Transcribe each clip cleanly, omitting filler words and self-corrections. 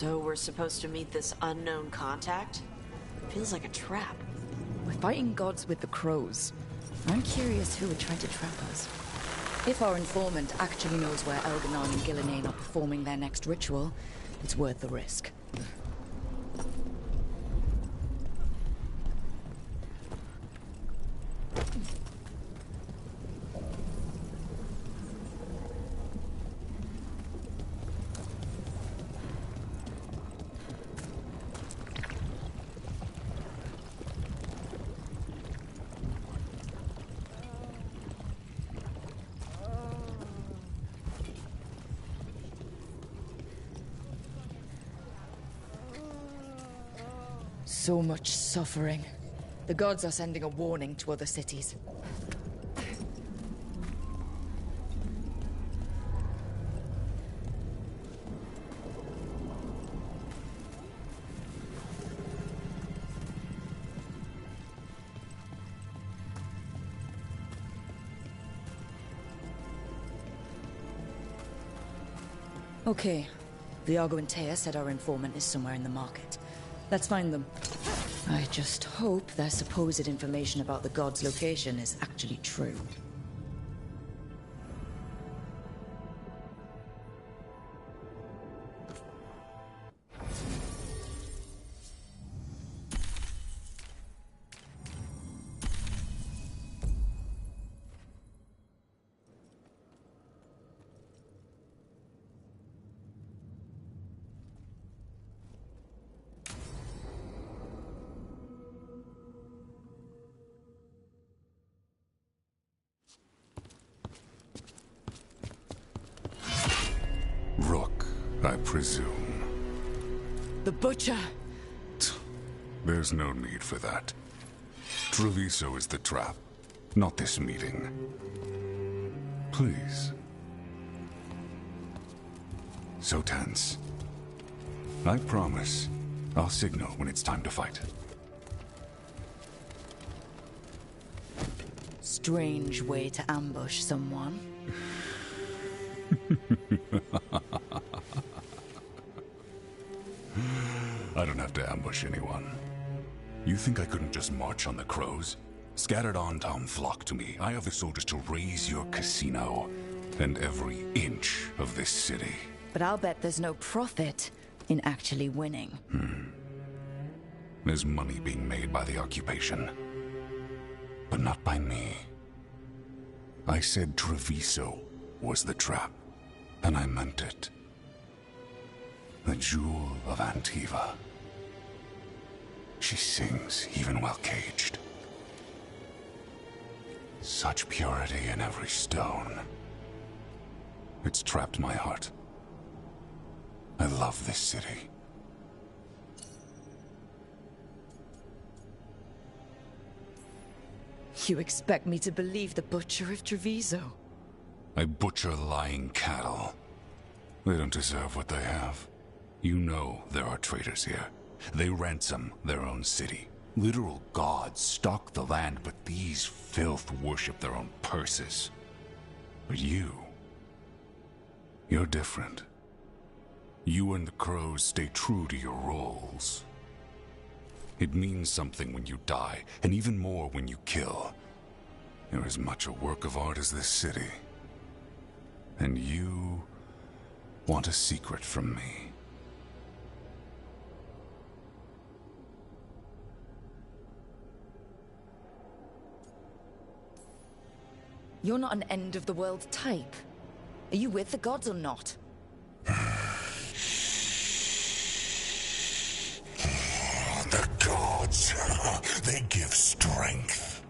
So we're supposed to meet this unknown contact? Feels like a trap. We're fighting gods with the crows. I'm curious who would try to trap us. If our informant actually knows where Elganon and Gillenane are performing their next ritual, it's worth the risk. So much suffering. The gods are sending a warning to other cities. Okay. Viago and Taya said our informant is somewhere in the market. Let's find them. I just hope their supposed information about the god's location is actually true. Rook, I presume. The Butcher! There's no need for that. Treviso is the trap, not this meeting. Please. So tense. I promise, I'll signal when it's time to fight. Strange way to ambush someone. I don't have to ambush anyone. You think I couldn't just march on the crows? Scattered on Tom flock to me. I have the soldiers to raise your casino and every inch of this city. But I'll bet there's no profit in actually winning. There's money being made by the occupation. But not by me. I said Treviso was the trap, and I meant it. The Jewel of Antiva. She sings even while caged. Such purity in every stone. It's trapped my heart. I love this city. You expect me to believe the Butcher of Treviso? I butcher lying cattle. They don't deserve what they have. You know there are traitors here. They ransom their own city. Literal gods stalk the land, but these filth worship their own purses. But you're different. You and the crows stay true to your roles. It means something when you die, and even more when you kill. You're as much a work of art as this city. And you want a secret from me. You're not an end-of-the-world type. Are you with the gods or not? The gods, they give strength.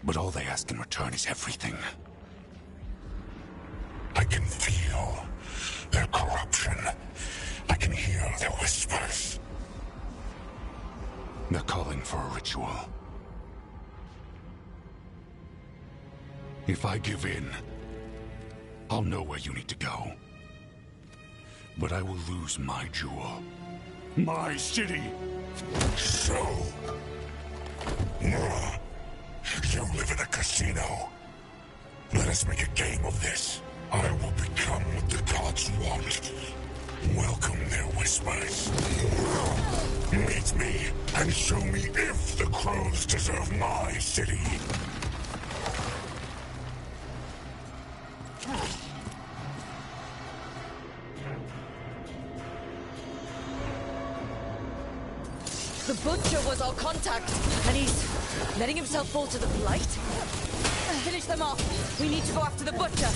But all they ask in return is everything. I can feel their corruption. I can hear their whispers. They're calling for a ritual. If I give in, I'll know where you need to go. But I will lose my jewel. My city! So... you live in a casino. Let us make a game of this. I will become what the gods want. welcome their whispers. Meet me and show me if the crows deserve my city. The Butcher was our contact, and he's letting himself fall to the Blight? Finish them off. We need to go after the Butcher.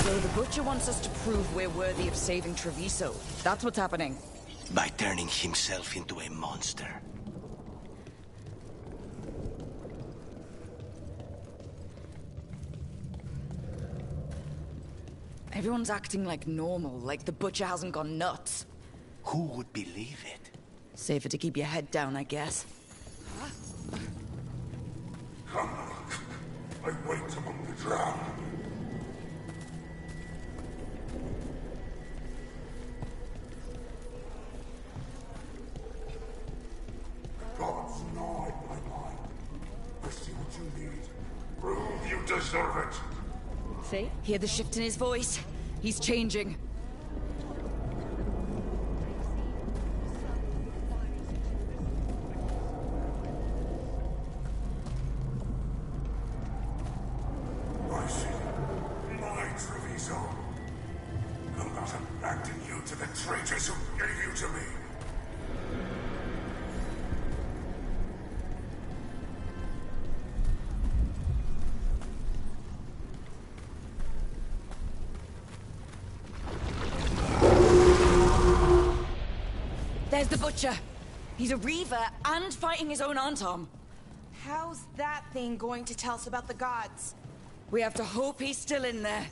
So the Butcher wants us to prove we're worthy of saving Treviso. That's what's happening. By turning himself into a monster. Everyone's acting like normal, like the Butcher hasn't gone nuts. Who would believe it? Safer to keep your head down, I guess. Come, I wait among the drowned. Gods gnaw at my mind. I see what you need. Prove you deserve it. See? Hear the shift in his voice? He's changing. I see. My Treviso. I'm not abandon you to the traitors who gave you to me. There's the Butcher. He's a Reaver and fighting his own Antom. How's that thing going to tell us about the gods? We have to hope he's still in there.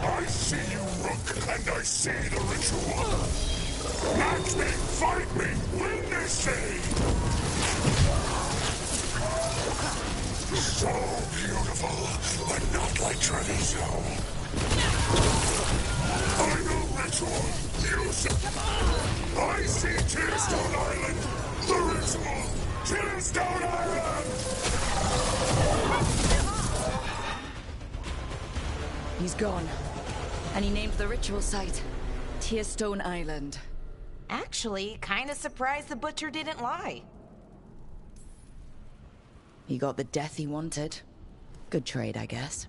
I see you, Rook, and I see the ritual. Match me, fight me, win this city! So beautiful, but not like Treviso. I know ritual, you see. I see Tearstone Island, the ritual, Tearstone Island! He's gone. And he named the ritual site Tearstone Island. Actually, kinda surprised the Butcher didn't lie. He got the death he wanted. Good trade, I guess.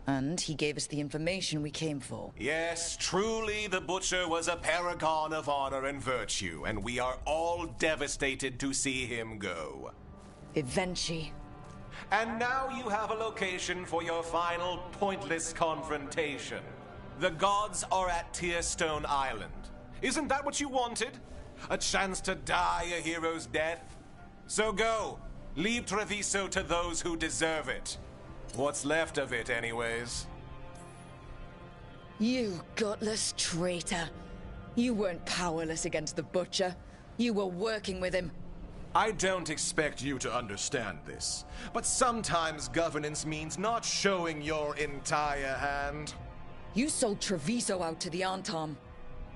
And he gave us the information we came for. Yes, truly the Butcher was a paragon of honor and virtue, and we are all devastated to see him go. Eventually. And now you have a location for your final pointless confrontation. The gods are at Tearstone Island. Isn't that what you wanted? A chance to die a hero's death? So go. Leave Treviso to those who deserve it. What's left of it, anyways. You gutless traitor. You weren't powerless against the Butcher. You were working with him. I don't expect you to understand this, but sometimes governance means not showing your entire hand. You sold Treviso out to the Antom.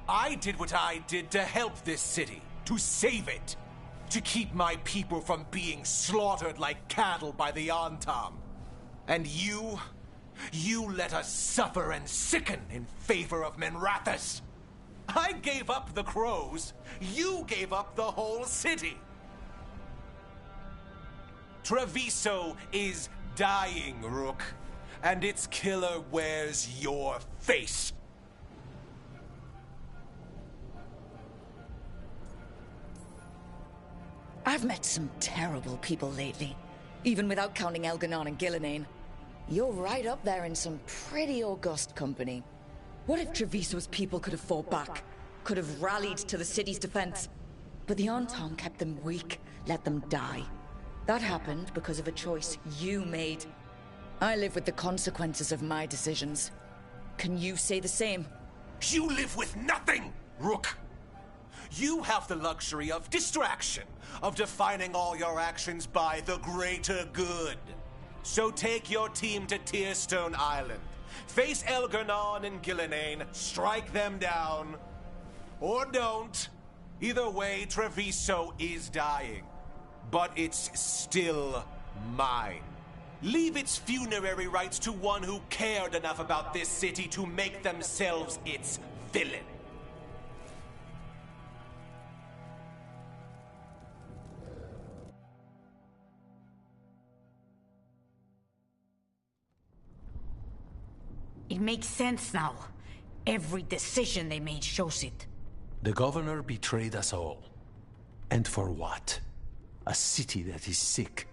I did what I did to help this city, to save it, to keep my people from being slaughtered like cattle by the Antom. And you let us suffer and sicken in favor of Minrathous. I gave up the crows, you gave up the whole city. Treviso is dying, Rook, and its killer wears your face. I've met some terrible people lately, even without counting Elganon and Gillinane. You're right up there in some pretty august company. What if Treviso's people could have fought back? Could have rallied to the city's defense? But the Anton kept them weak, let them die. That happened because of a choice you made. I live with the consequences of my decisions. Can you say the same? You live with nothing, Rook! You have the luxury of distraction, of defining all your actions by the greater good. So take your team to Tearstone Island. Face Elgarnon and Gillenane, strike them down. Or don't. Either way, Treviso is dying. But it's still mine. Leave its funerary rites to one who cared enough about this city to make themselves its villain. It makes sense now. Every decision they made shows it. The governor betrayed us all. And for what? A city that is sick,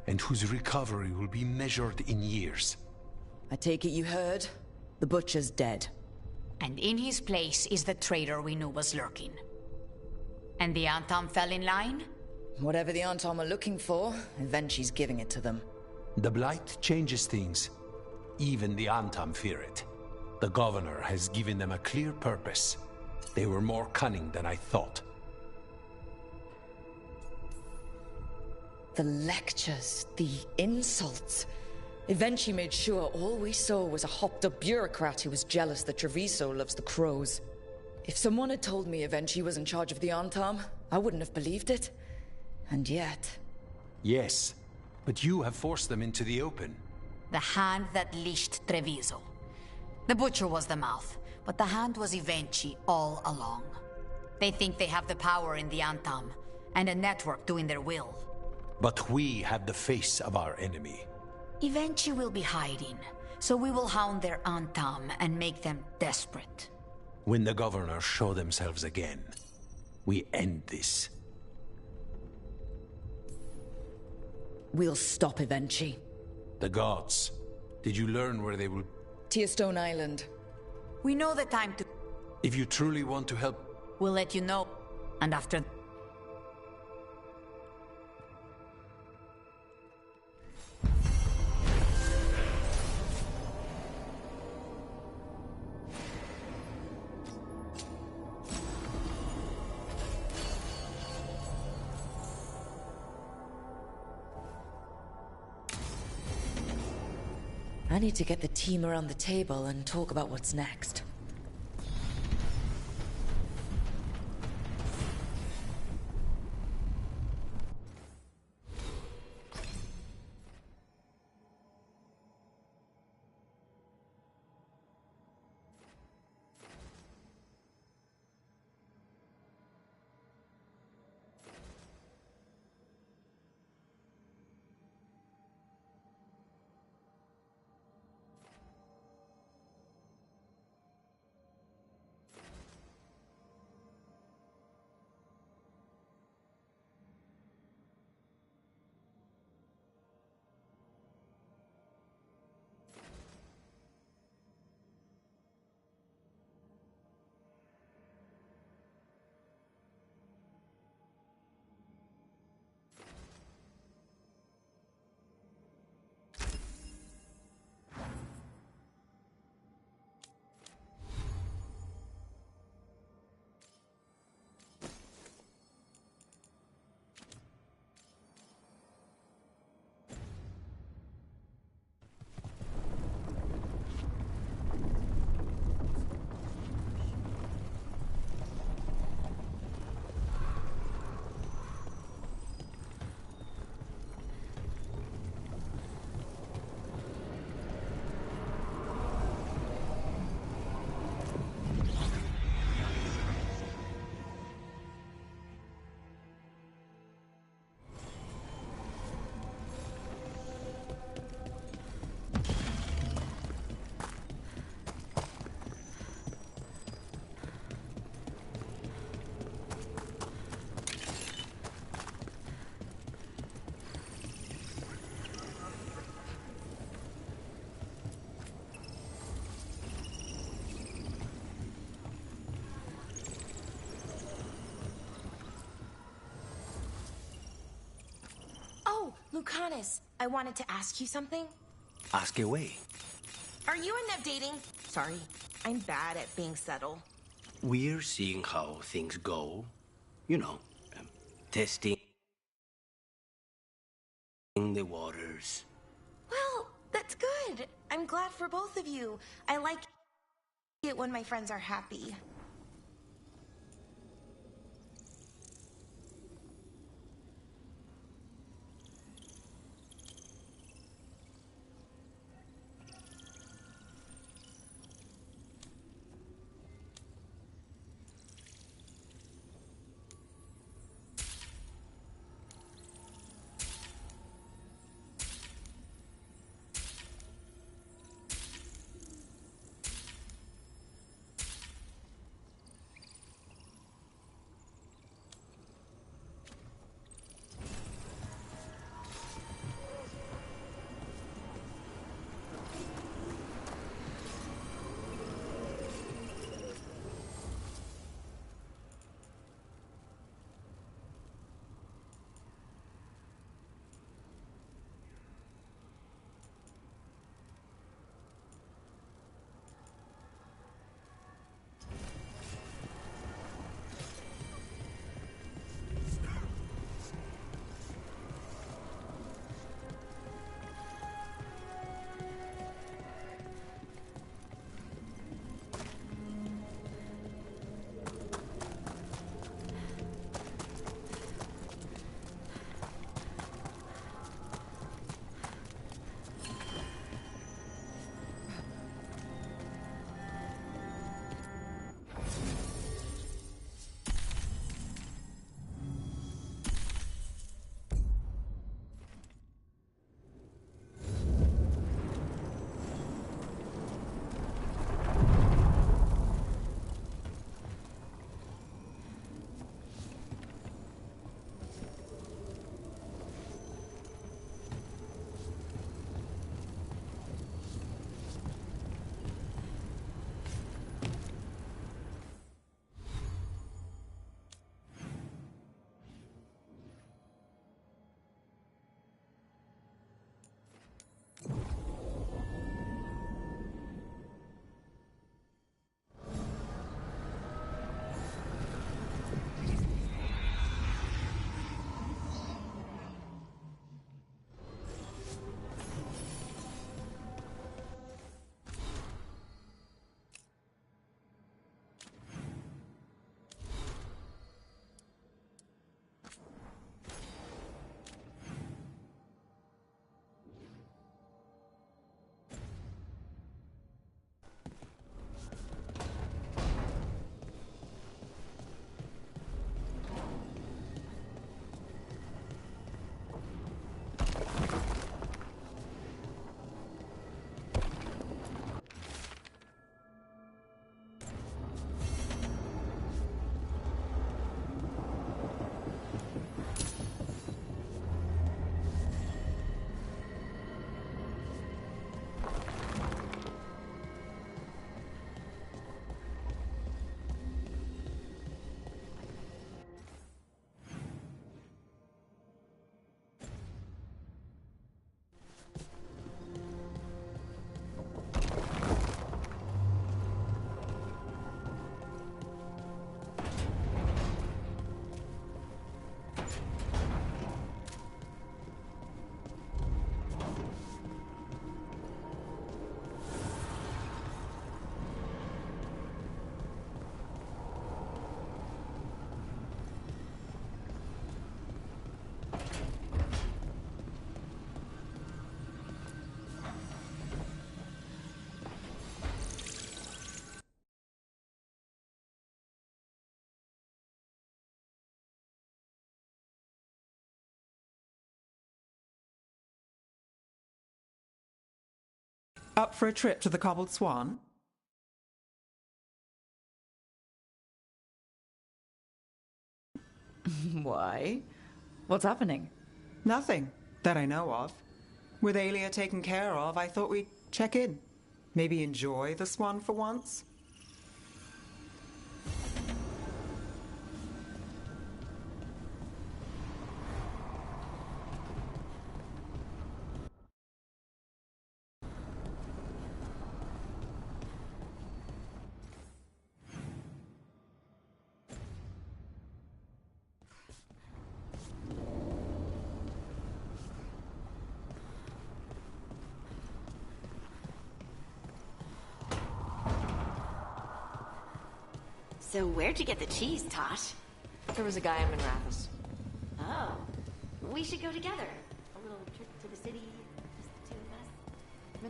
and whose recovery will be measured in years. I take it you heard? The Butcher's dead. And in his place is the traitor we knew was lurking. And the Anton fell in line? Whatever the Anton are looking for, Evenchi's giving it to them. The Blight changes things. Even the Antam fear it. The governor has given them a clear purpose. They were more cunning than I thought. The lectures, the insults. Evenchi made sure all we saw was a hopped-up bureaucrat who was jealous that Treviso loves the crows. If someone had told me Evenchi was in charge of the Antam, I wouldn't have believed it. And yet... Yes, but you have forced them into the open. The hand that leashed Treviso. The Butcher was the mouth, but the hand was Evenchi all along. They think they have the power in the Antam, and a network doing their will. But we have the face of our enemy. Evenchi will be hiding, so we will hound their Antam and make them desperate. When the governors show themselves again, we end this. We'll stop Evenchi. The gods. Did you learn where they will... Tearstone Island. We know the time to... If you truly want to help... We'll let you know. And after... I need to get the team around the table and talk about what's next. Lucanus, I wanted to ask you something. Ask away. Are you and Nev dating? Sorry, I'm bad at being subtle. We're seeing how things go. You know, testing the waters. Well, that's good. I'm glad for both of you. I like it when my friends are happy. Up for a trip to the Cobbled Swan? Why? What's happening? Nothing that I know of. With Aelia taken care of, I thought we'd check in. Maybe enjoy the Swan for once? So where'd you get the cheese, Tosh? There was a guy in Manrathus. Oh. We should go together. A little trip to the city, just the two of us.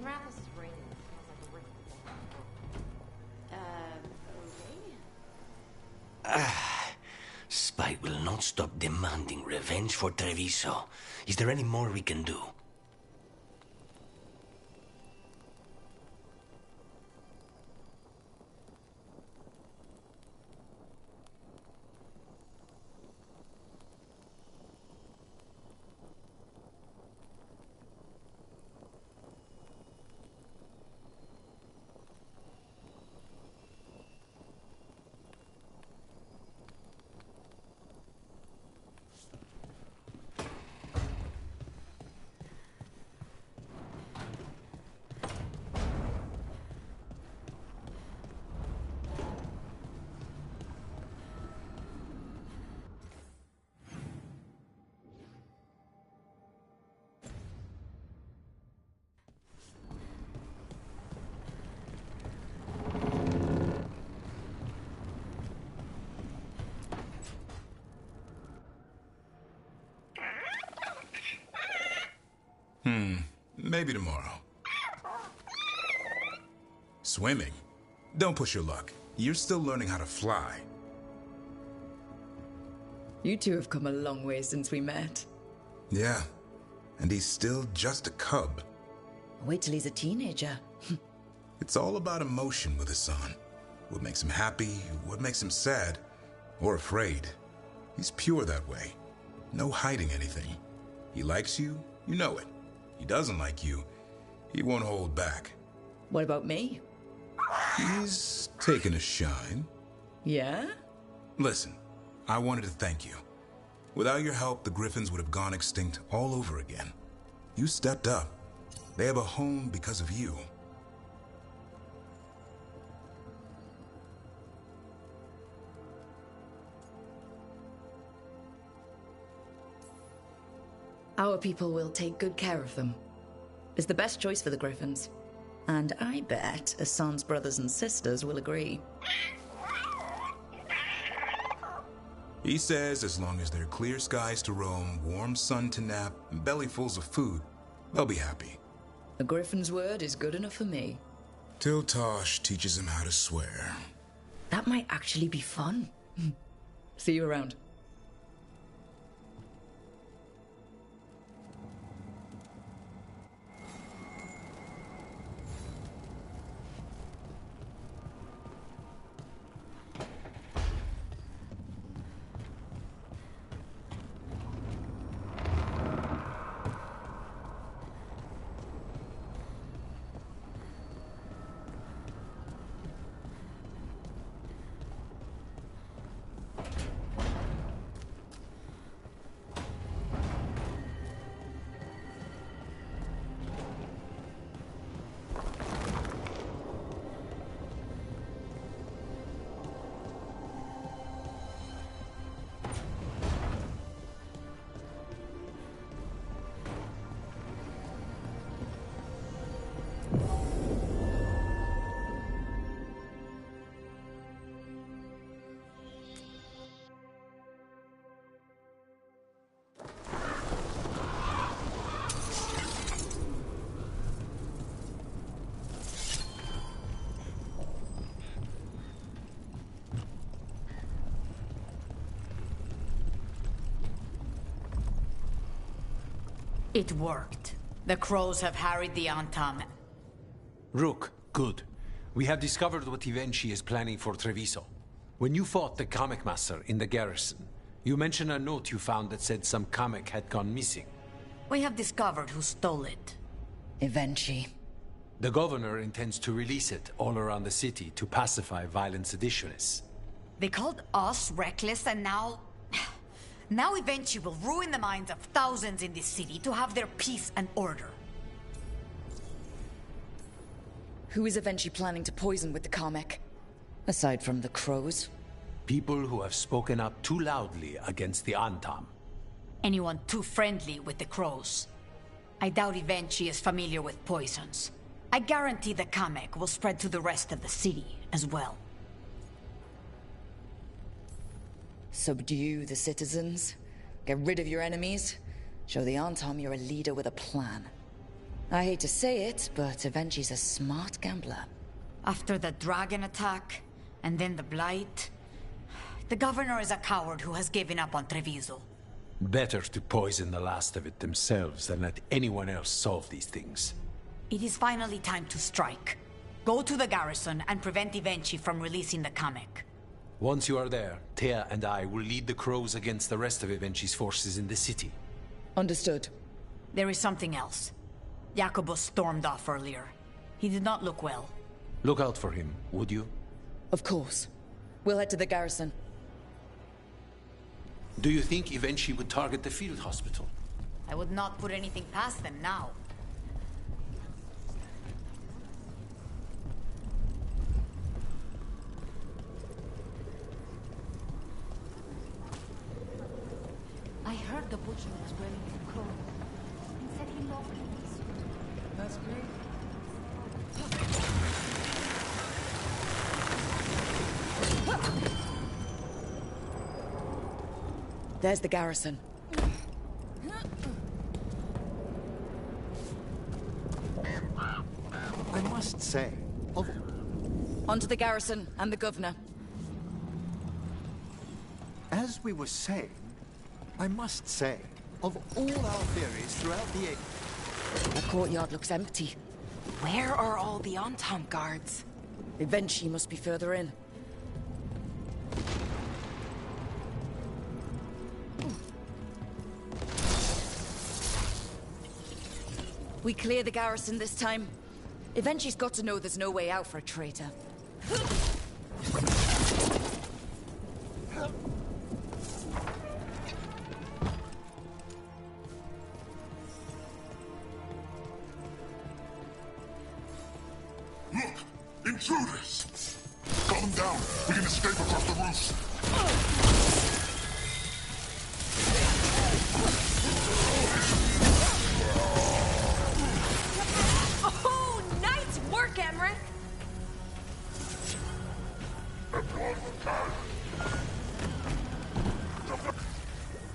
Manrathus is raining. It smells like a rich Okay. Spite will not stop demanding revenge for Treviso. Is there any more we can do? Maybe tomorrow. Swimming? Don't push your luck. You're still learning how to fly. You two have come a long way since we met. Yeah, and he's still just a cub. Wait till he's a teenager. It's all about emotion with his son. What makes him happy, what makes him sad, or afraid. He's pure that way. No hiding anything. He likes you, you know it. He doesn't like you, he won't hold back. What about me? He's taken a shine. Yeah? Listen, I wanted to thank you. Without your help, the Griffins would have gone extinct all over again. You stepped up. They have a home because of you. Our people will take good care of them. It's the best choice for the Griffins. And I bet Hassan's brothers and sisters will agree. He says as long as there are clear skies to roam, warm sun to nap, and bellyfuls of food, they'll be happy. A Griffin's word is good enough for me. Till Tosh teaches him how to swear. That might actually be fun. See you around. It worked. The crows have harried the Antam. Rook, good. We have discovered what Ivenchi is planning for Treviso. When you fought the comic master in the garrison, you mentioned a note you found that said some comic had gone missing. We have discovered who stole it. Ivenchi. The governor intends to release it all around the city to pacify violent seditionists. They called us reckless, and now... Now Ivenchi will ruin the minds of thousands in this city to have their peace and order. Who is Ivenchi planning to poison with the comic? Aside from the crows? People who have spoken up too loudly against the Antam. Anyone too friendly with the crows. I doubt Ivenchi is familiar with poisons. I guarantee the comic will spread to the rest of the city as well. Subdue the citizens? Get rid of your enemies? Show the Antom you're a leader with a plan. I hate to say it, but Avenchi's a smart gambler. After the dragon attack, and then the blight, the governor is a coward who has given up on Treviso. Better to poison the last of it themselves than let anyone else solve these things. It is finally time to strike. Go to the garrison and prevent Ivenchi from releasing the Kamek. Once you are there, Thea and I will lead the Crows against the rest of Ivenchi's forces in the city. Understood. There is something else. Jacobus stormed off earlier. He did not look well. Look out for him, would you? Of course. We'll head to the garrison. Do you think Ivenchi would target the field hospital? I would not put anything past them now. I heard the butcher was wearing a crow and said he loved Treviso. That's great. There's the garrison. I must say, Onto the garrison and the governor. as we were saying, I must say, of all our theories throughout the age... The courtyard looks empty. Where are all the Antom guards? Eventually must be further in. We clear the garrison this time. Eventually's got to know there's no way out for a traitor. Look! Intruders! Calm them down. We can escape across the roofs. Oh, nice work, Emmerich!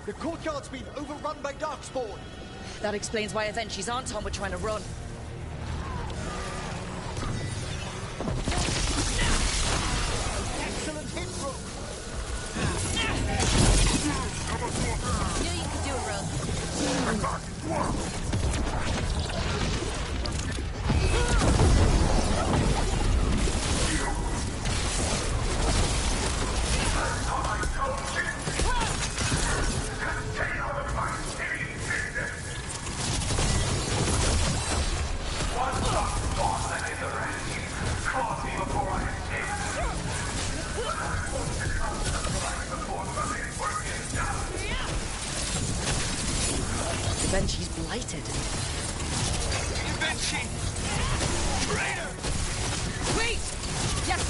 The courtyard's been overrun by Darkspawn! That explains why Eventually's Anton were trying to run. Excellent hit, Rook! Knew you could do it, Rogue. Eventually's blighted. Ivenchi! Traitor! Wait! Yes!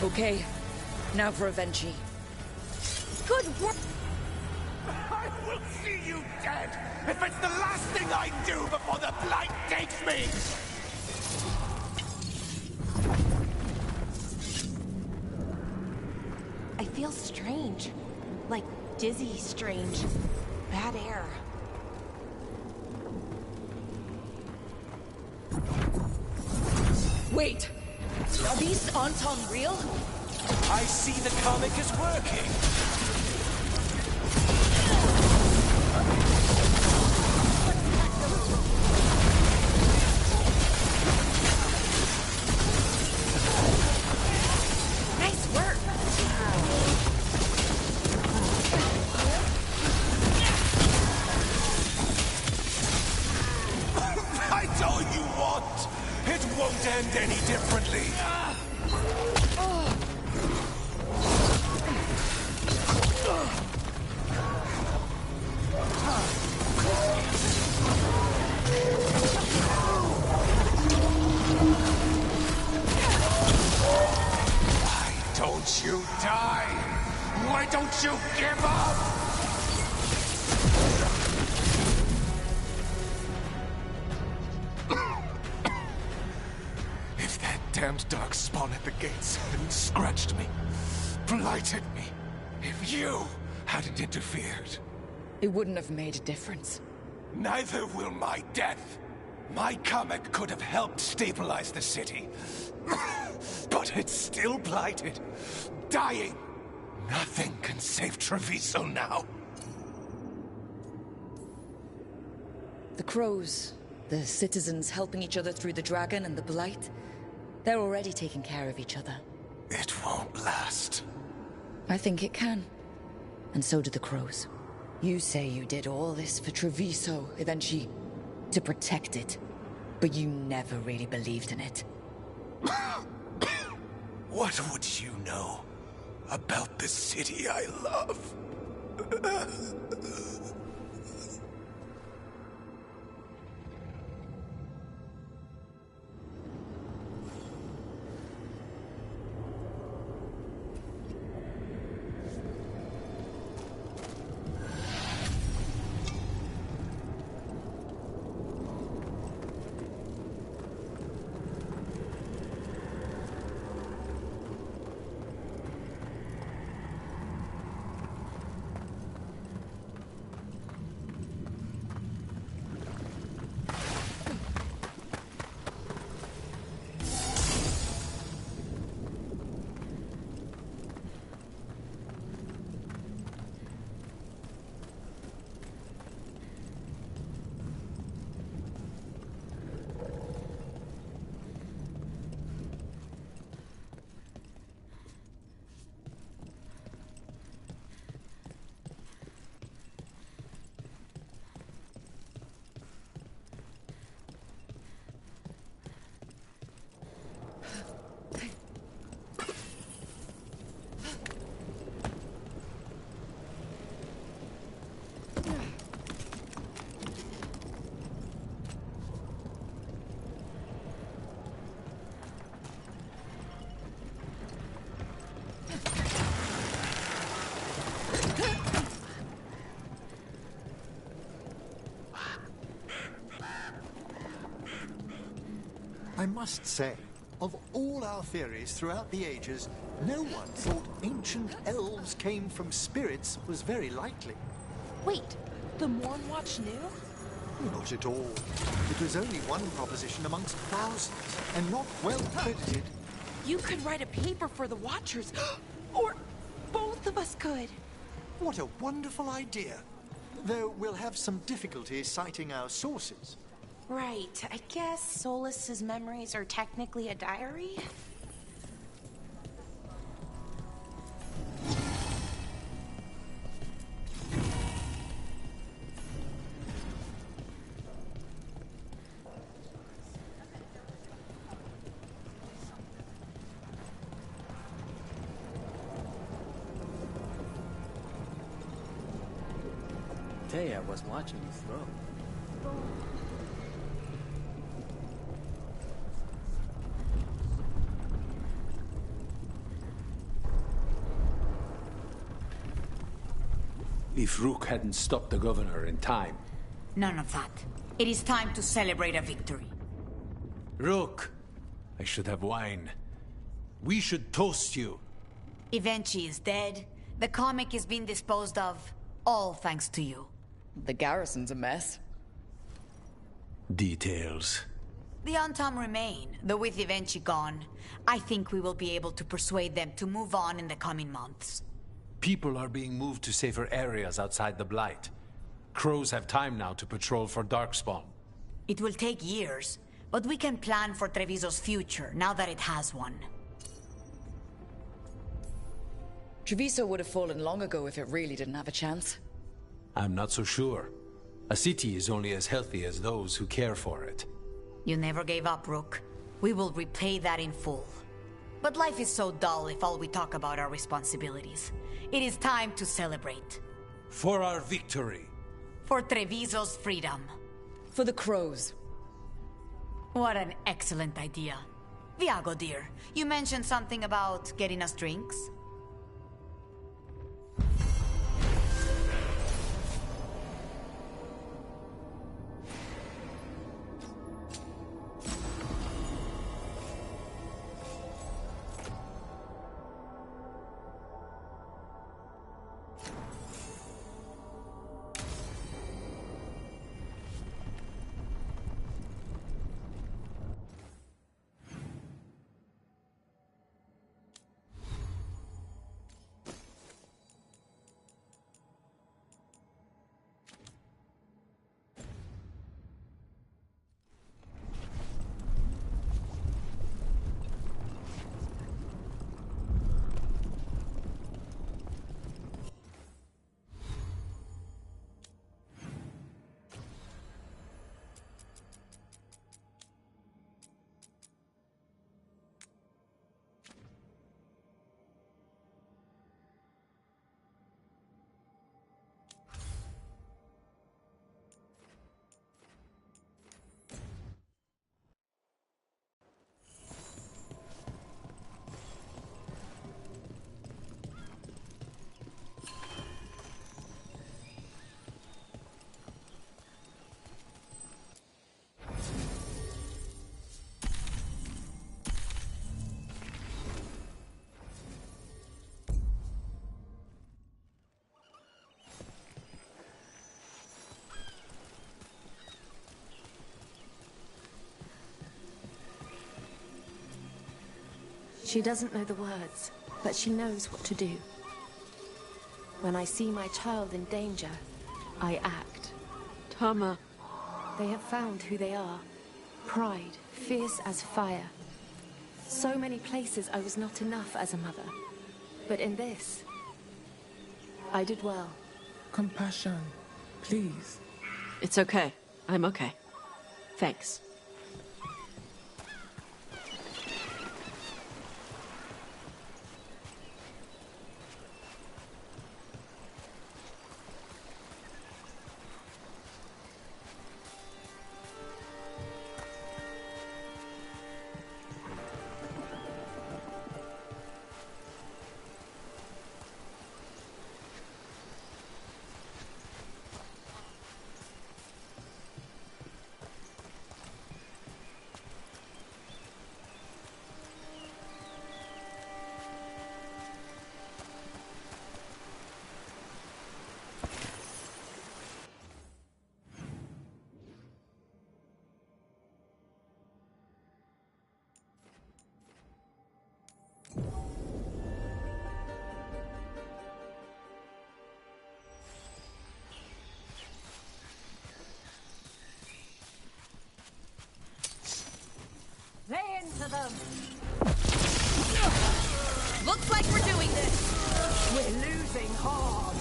Okay, now for Evenchi. Good work! I will see you dead if it's the last thing I do before the blight takes me! I feel strange. Like dizzy strange. Bad air. Wait! Are these Anton real? I see the comic is working! Nice work! I told you what! It won't end any differently! Why don't you die? Why don't you give up? If that damned dark spawn at the gates hadn't scratched me, blighted me, if you hadn't interfered, it wouldn't have made a difference. neither will my death. My comet could have helped stabilize the city. But it's still blighted, dying. Nothing can save Treviso now. The crows, the citizens helping each other through the dragon and the blight, they're already taking care of each other. It won't last. I think it can. And so do the crows. You say you did all this for Treviso, eventually to protect it. But you never really believed in it. What would you know about the city I love? I must say, of all our theories throughout the ages, no one thought ancient elves came from spirits was very likely. Wait, the Morn Watch knew? Not at all. It was only one proposition amongst thousands, and not well credited. You could write a paper for the Watchers, or both of us could. What a wonderful idea. Though we'll have some difficulty citing our sources. Right, I guess Solus's memories are technically a diary? Taya was watching you throw. If Rook hadn't stopped the governor in time. None of that. It is time to celebrate a victory. Rook! I should have wine. We should toast you. Evenchi is dead. The comic is being disposed of. All thanks to you. The garrison's a mess. Details. The Antam remain, though with Evenchi gone, I think we will be able to persuade them to move on in the coming months. People are being moved to safer areas outside the Blight. Crows have time now to patrol for Darkspawn. It will take years, but we can plan for Treviso's future now that it has one. Treviso would have fallen long ago if it really didn't have a chance. I'm not so sure. A city is only as healthy as those who care for it. You never gave up, Rook. We will repay that in full. But life is so dull if all we talk about are responsibilities. It is time to celebrate. For our victory. For Treviso's freedom. For the crows. What an excellent idea. Viago, dear, you mentioned something about getting us drinks? She doesn't know the words, but she knows what to do. When I see my child in danger, I act. Tama. They have found who they are. Pride, fierce as fire. So many places I was not enough as a mother. But in this, I did well. Compassion, please. It's okay. I'm okay. Thanks. Lay into them! Looks like we're doing this! We're losing hard!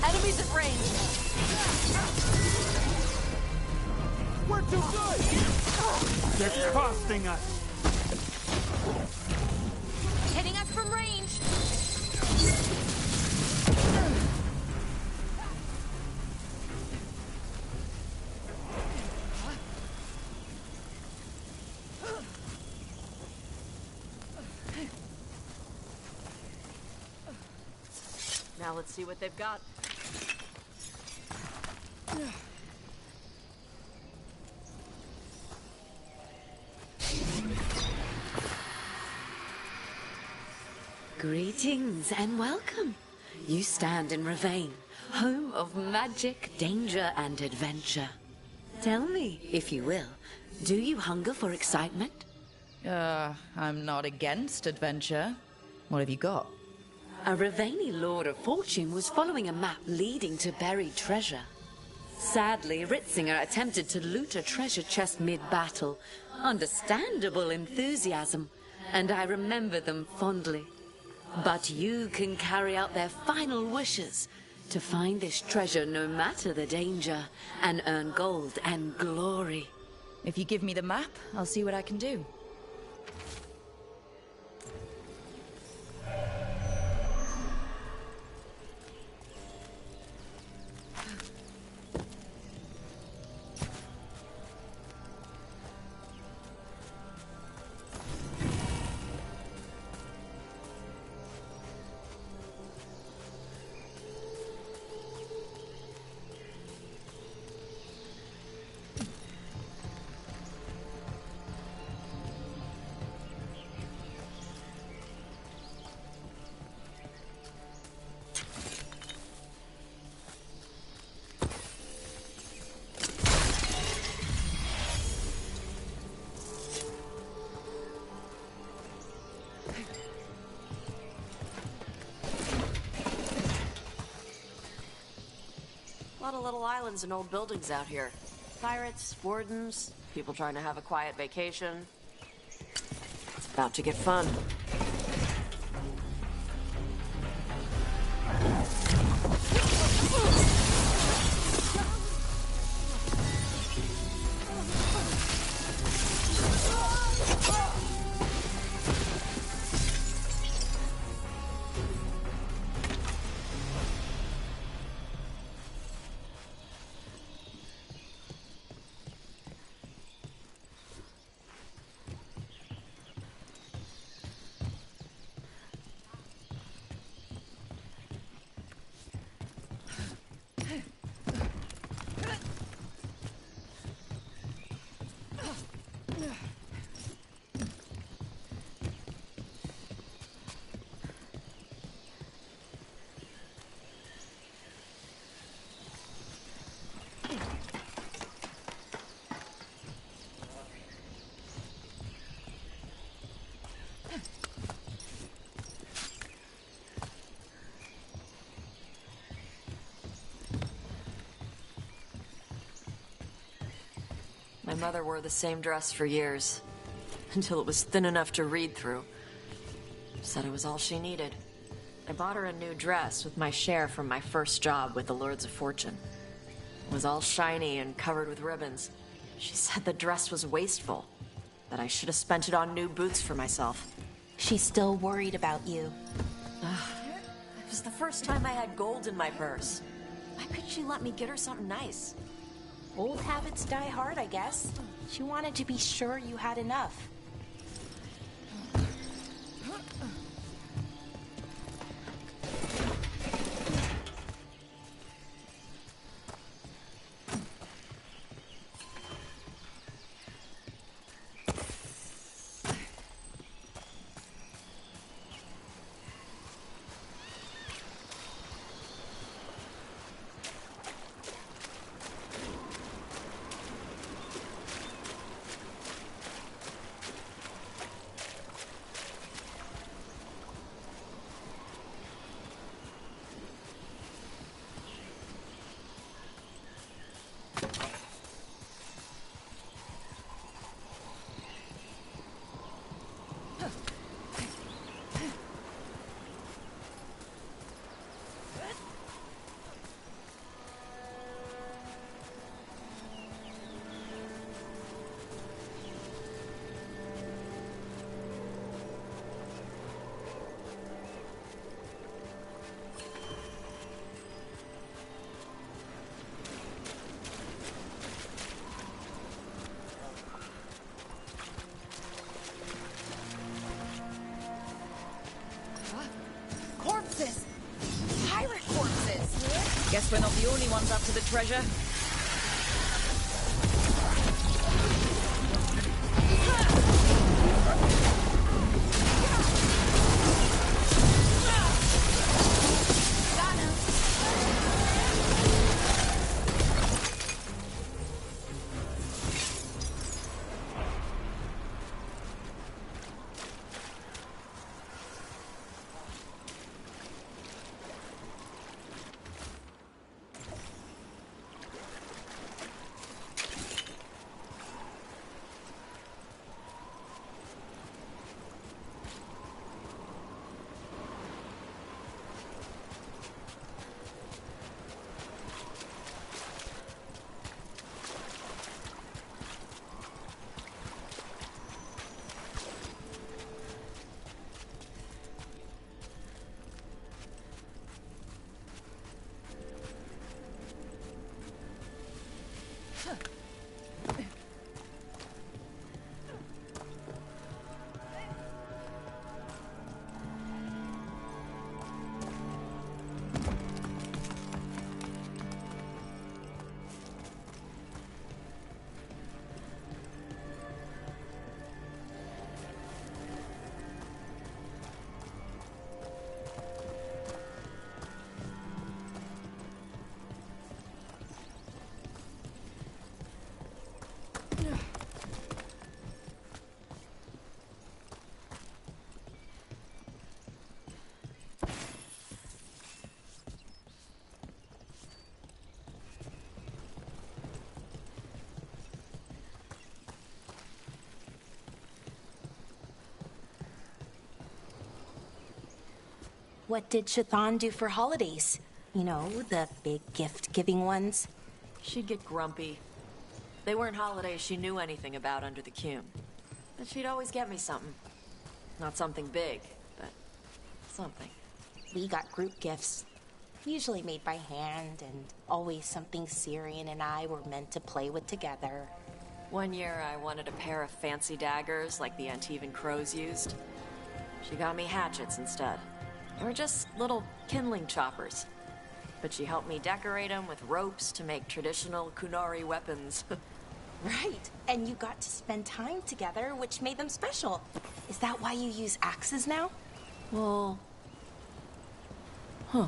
Enemies at range! We're too good! They're costing us! Hitting us from range! Now let's see what they've got. Greetings and welcome. You stand in Ravane, home of magic, danger, and adventure. Tell me, if you will, do you hunger for excitement? I'm not against adventure. What have you got? A Ravani Lord of Fortune was following a map leading to buried treasure. Sadly, Ritzinger attempted to loot a treasure chest mid-battle. Understandable enthusiasm, and I remember them fondly. But you can carry out their final wishes. To find this treasure no matter the danger, and earn gold and glory. If you give me the map, I'll see what I can do. A lot of little islands and old buildings out here. Pirates, wardens, people trying to have a quiet vacation. It's about to get fun. My mother wore the same dress for years, until it was thin enough to read through. Said it was all she needed. I bought her a new dress with my share from my first job with the Lords of Fortune. It was all shiny and covered with ribbons. She said the dress was wasteful, that I should have spent it on new boots for myself. She's still worried about you. It was the first time I had gold in my purse. Why couldn't she let me get her something nice? Old habits die hard, I guess. She wanted to be sure you had enough. Corpses! Pirate corpses! Guess we're not the only ones after the treasure. What did Shathan do for holidays? You know, the big gift-giving ones? She'd get grumpy. They weren't holidays she knew anything about under the Cume. But she'd always get me something. Not something big, but something. We got group gifts. Usually made by hand, and always something Syrian and I were meant to play with together. One year I wanted a pair of fancy daggers like the Antivan crows used. She got me hatchets instead. They were just little kindling choppers. But she helped me decorate them with ropes to make traditional Kunari weapons. Right, and you got to spend time together, which made them special. Is that why you use axes now? Well... Huh.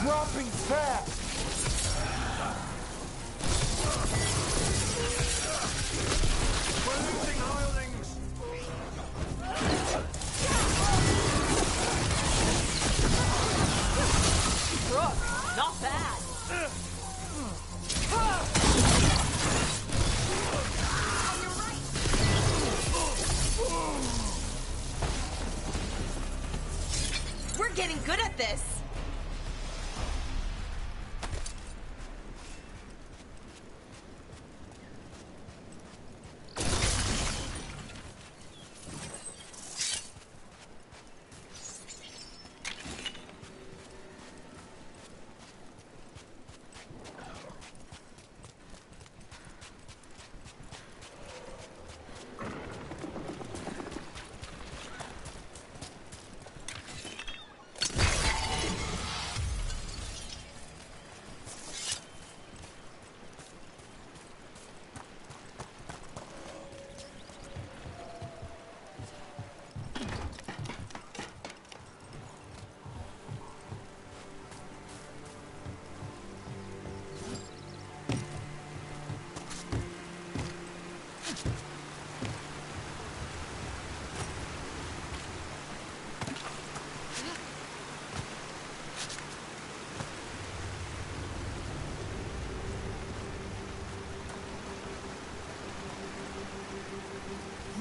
Dropping fast! We're losing hirelings! Brooke, not bad! We're getting good at this!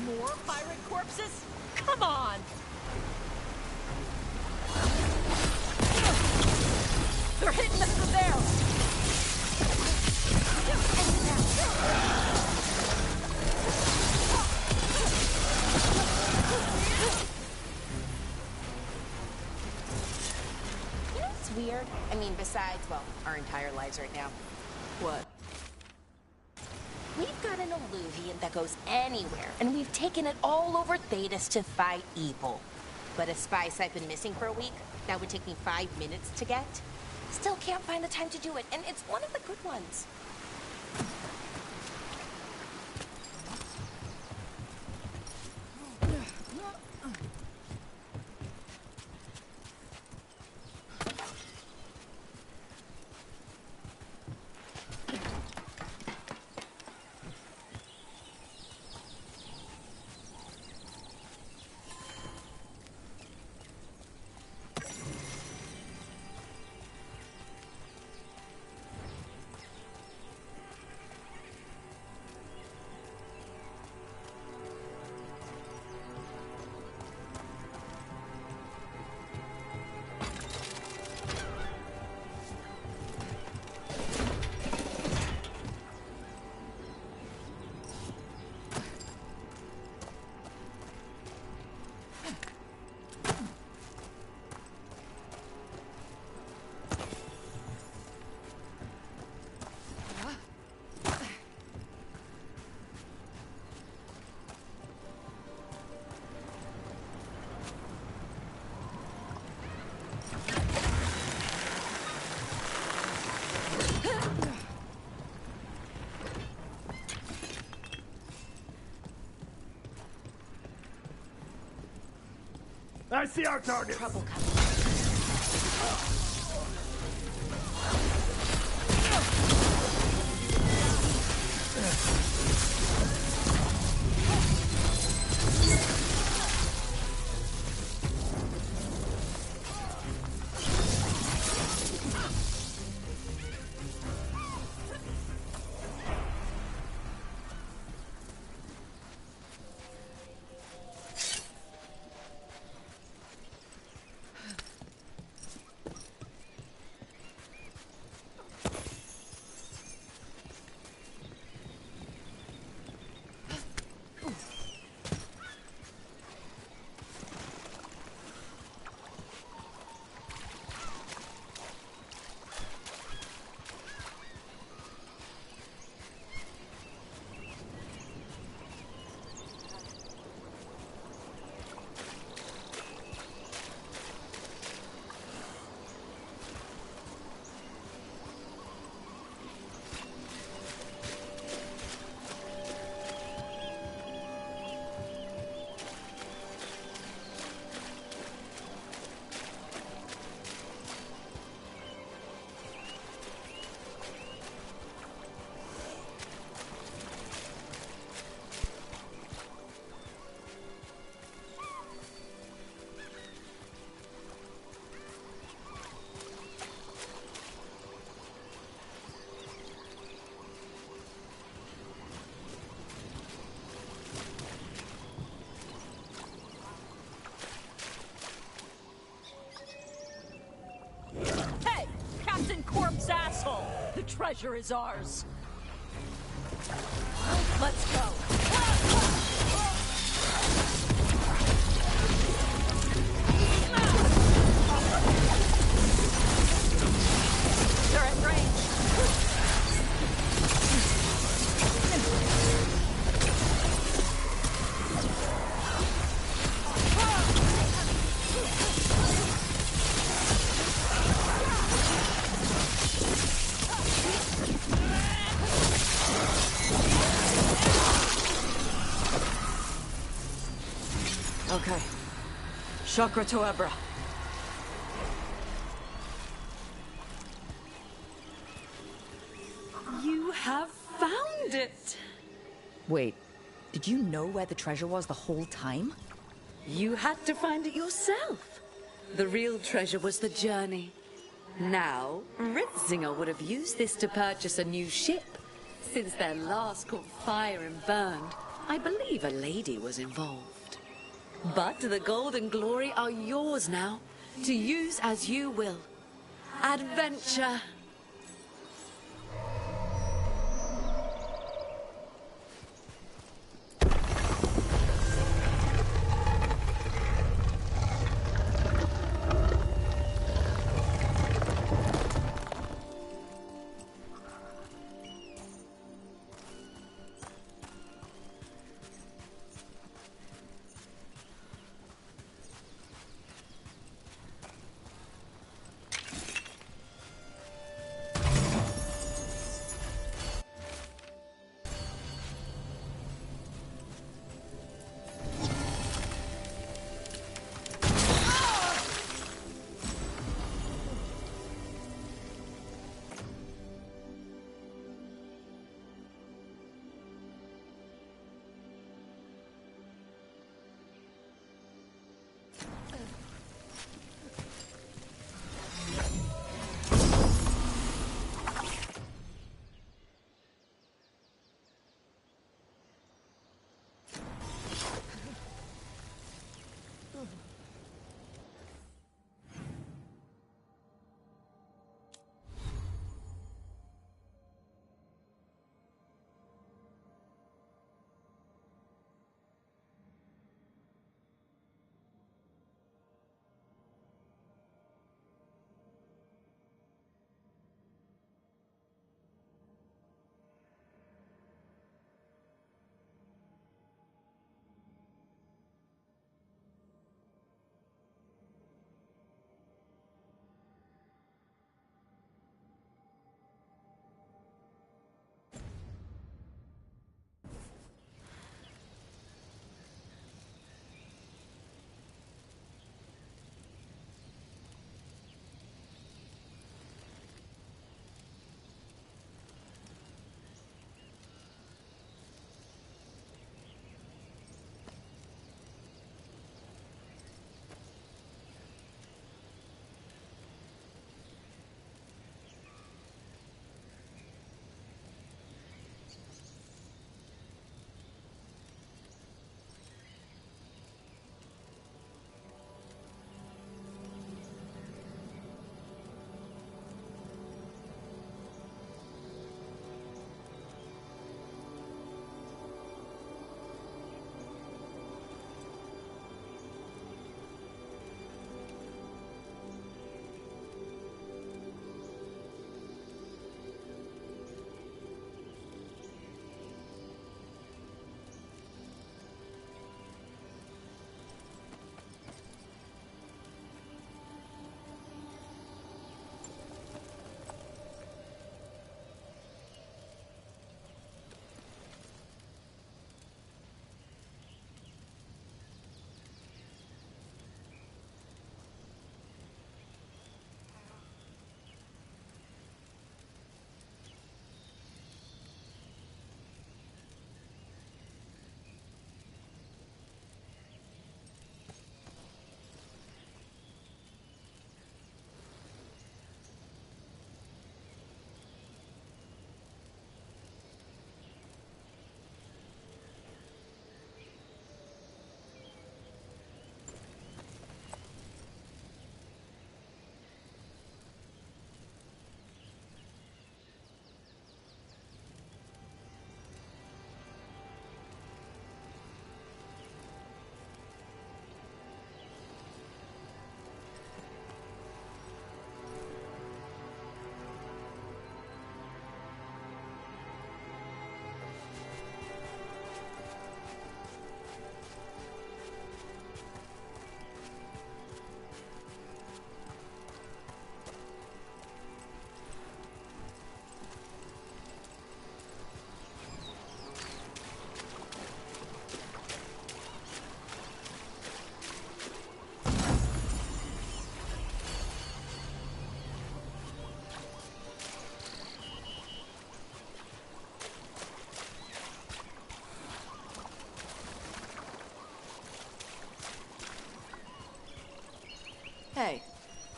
More pirate corpses? Come on! They're hitting us from there! You know what's weird? I mean, besides, well, our entire lives right now. What? We've got an illuvian that goes anywhere, and we've taken it all over Thedas to fight evil. But a spice I've been missing for a week, that would take me 5 minutes to get. Still can't find the time to do it, and it's one of the good ones. I see our target. Trouble coming. The treasure is ours. Let's go. They're at range. Okay. Chakra to Ebra. You have found it! Wait, did you know where the treasure was the whole time? You had to find it yourself. The real treasure was the journey. Now, Ritzinger would have used this to purchase a new ship. Since their last caught fire and burned, I believe a lady was involved. But the gold and glory are yours now, to use as you will. Adventure!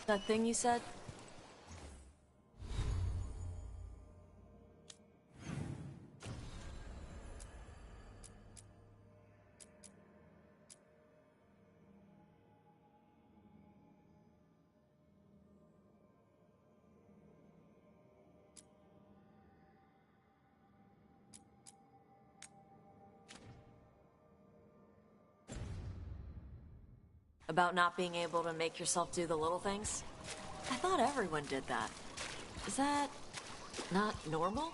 That thing you said? About not being able to make yourself do the little things? I thought everyone did that. Is that not normal?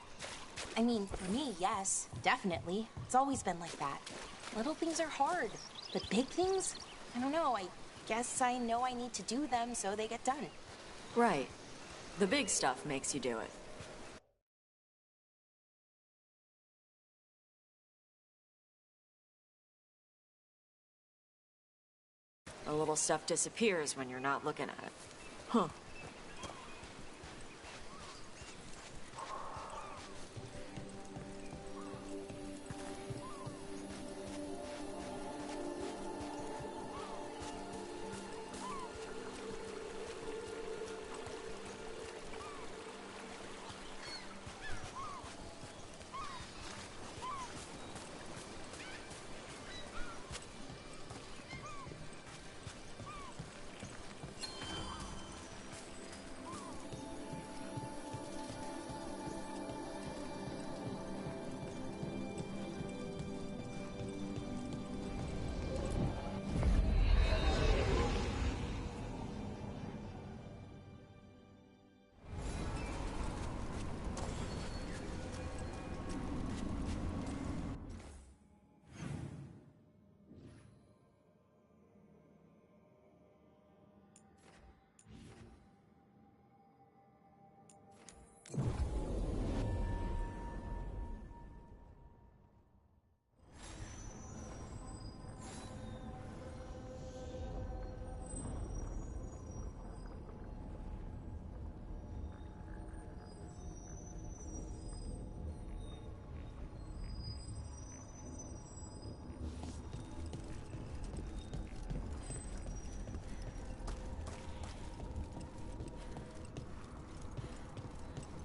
I mean, for me, yes, definitely. It's always been like that. Little things are hard, but big things? I don't know, I guess I know I need to do them so they get done. Right. The big stuff makes you do it. The little stuff disappears when you're not looking at it. Huh.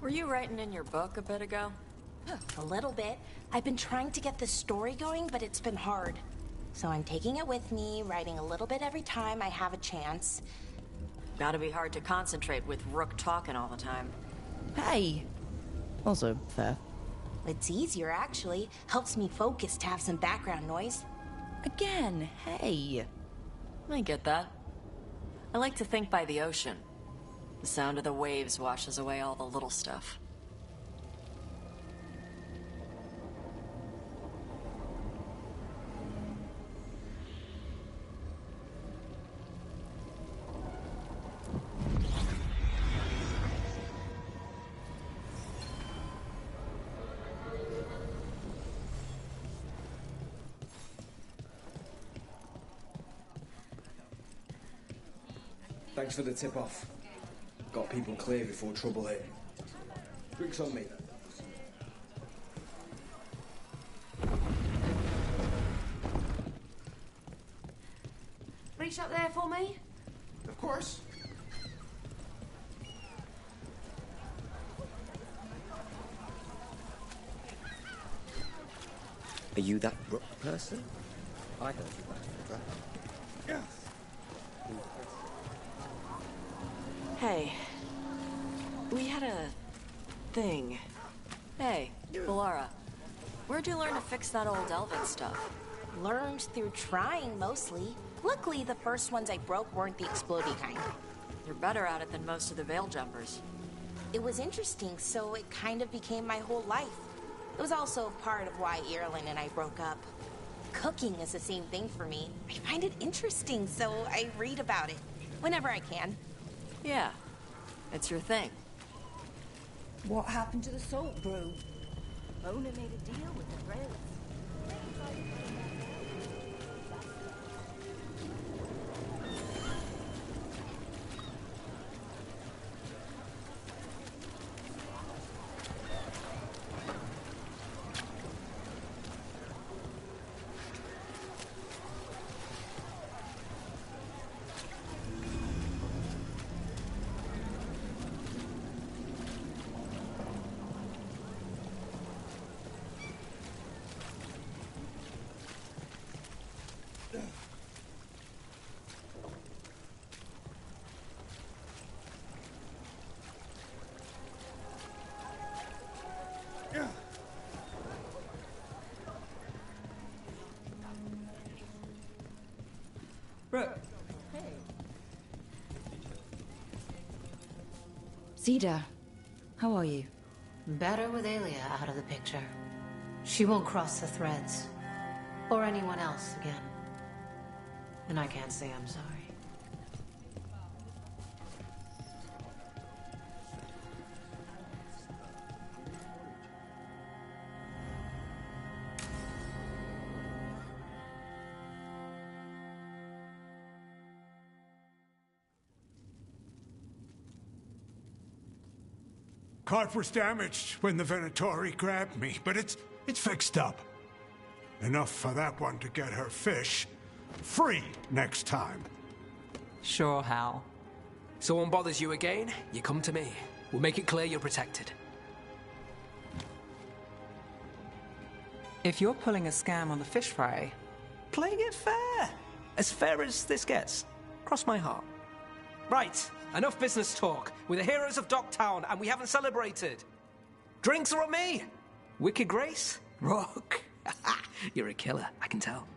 Were you writing in your book a bit ago? A little bit. I've been trying to get the story going, but it's been hard. So I'm taking it with me, writing a little bit every time I have a chance. Gotta be hard to concentrate with Rook talking all the time. Hey! Also, fair. It's easier, actually. Helps me focus to have some background noise. Again, hey! I get that. I like to think by the ocean. The sound of the waves washes away all the little stuff. Thanks for the tip-off. Got people clear before trouble hit. Drinks on me. Reach up there for me? Of course. Are you that Rook person? I heard you back there, right? Hey. We had a thing. Hey, Valara. Where'd you learn to fix that old elven stuff? Learned through trying, mostly. Luckily, the first ones I broke weren't the exploding kind. You're better at it than most of the Veil jumpers. It was interesting, so it kind of became my whole life. It was also part of why Ireland and I broke up. Cooking is the same thing for me. I find it interesting, so I read about it. Whenever I can. Yeah, it's your thing. What happened to the salt brew? Mona made a deal with the Reds. Cedar, how are you? Better with Aelia out of the picture. She won't cross the threads. Or anyone else again. And I can't say I'm sorry. Cart was damaged when the Venatori grabbed me, but it's fixed up. Enough for that one to get her fish free next time. Sure, Hal. Someone bothers you again, you come to me. We'll make it clear you're protected. If you're pulling a scam on the fish fry... Playing it fair. As fair as this gets. Cross my heart. Right, enough business talk. We're the heroes of Docktown, and we haven't celebrated. Drinks are on me. Wicked Grace? Rook. You're a killer, I can tell.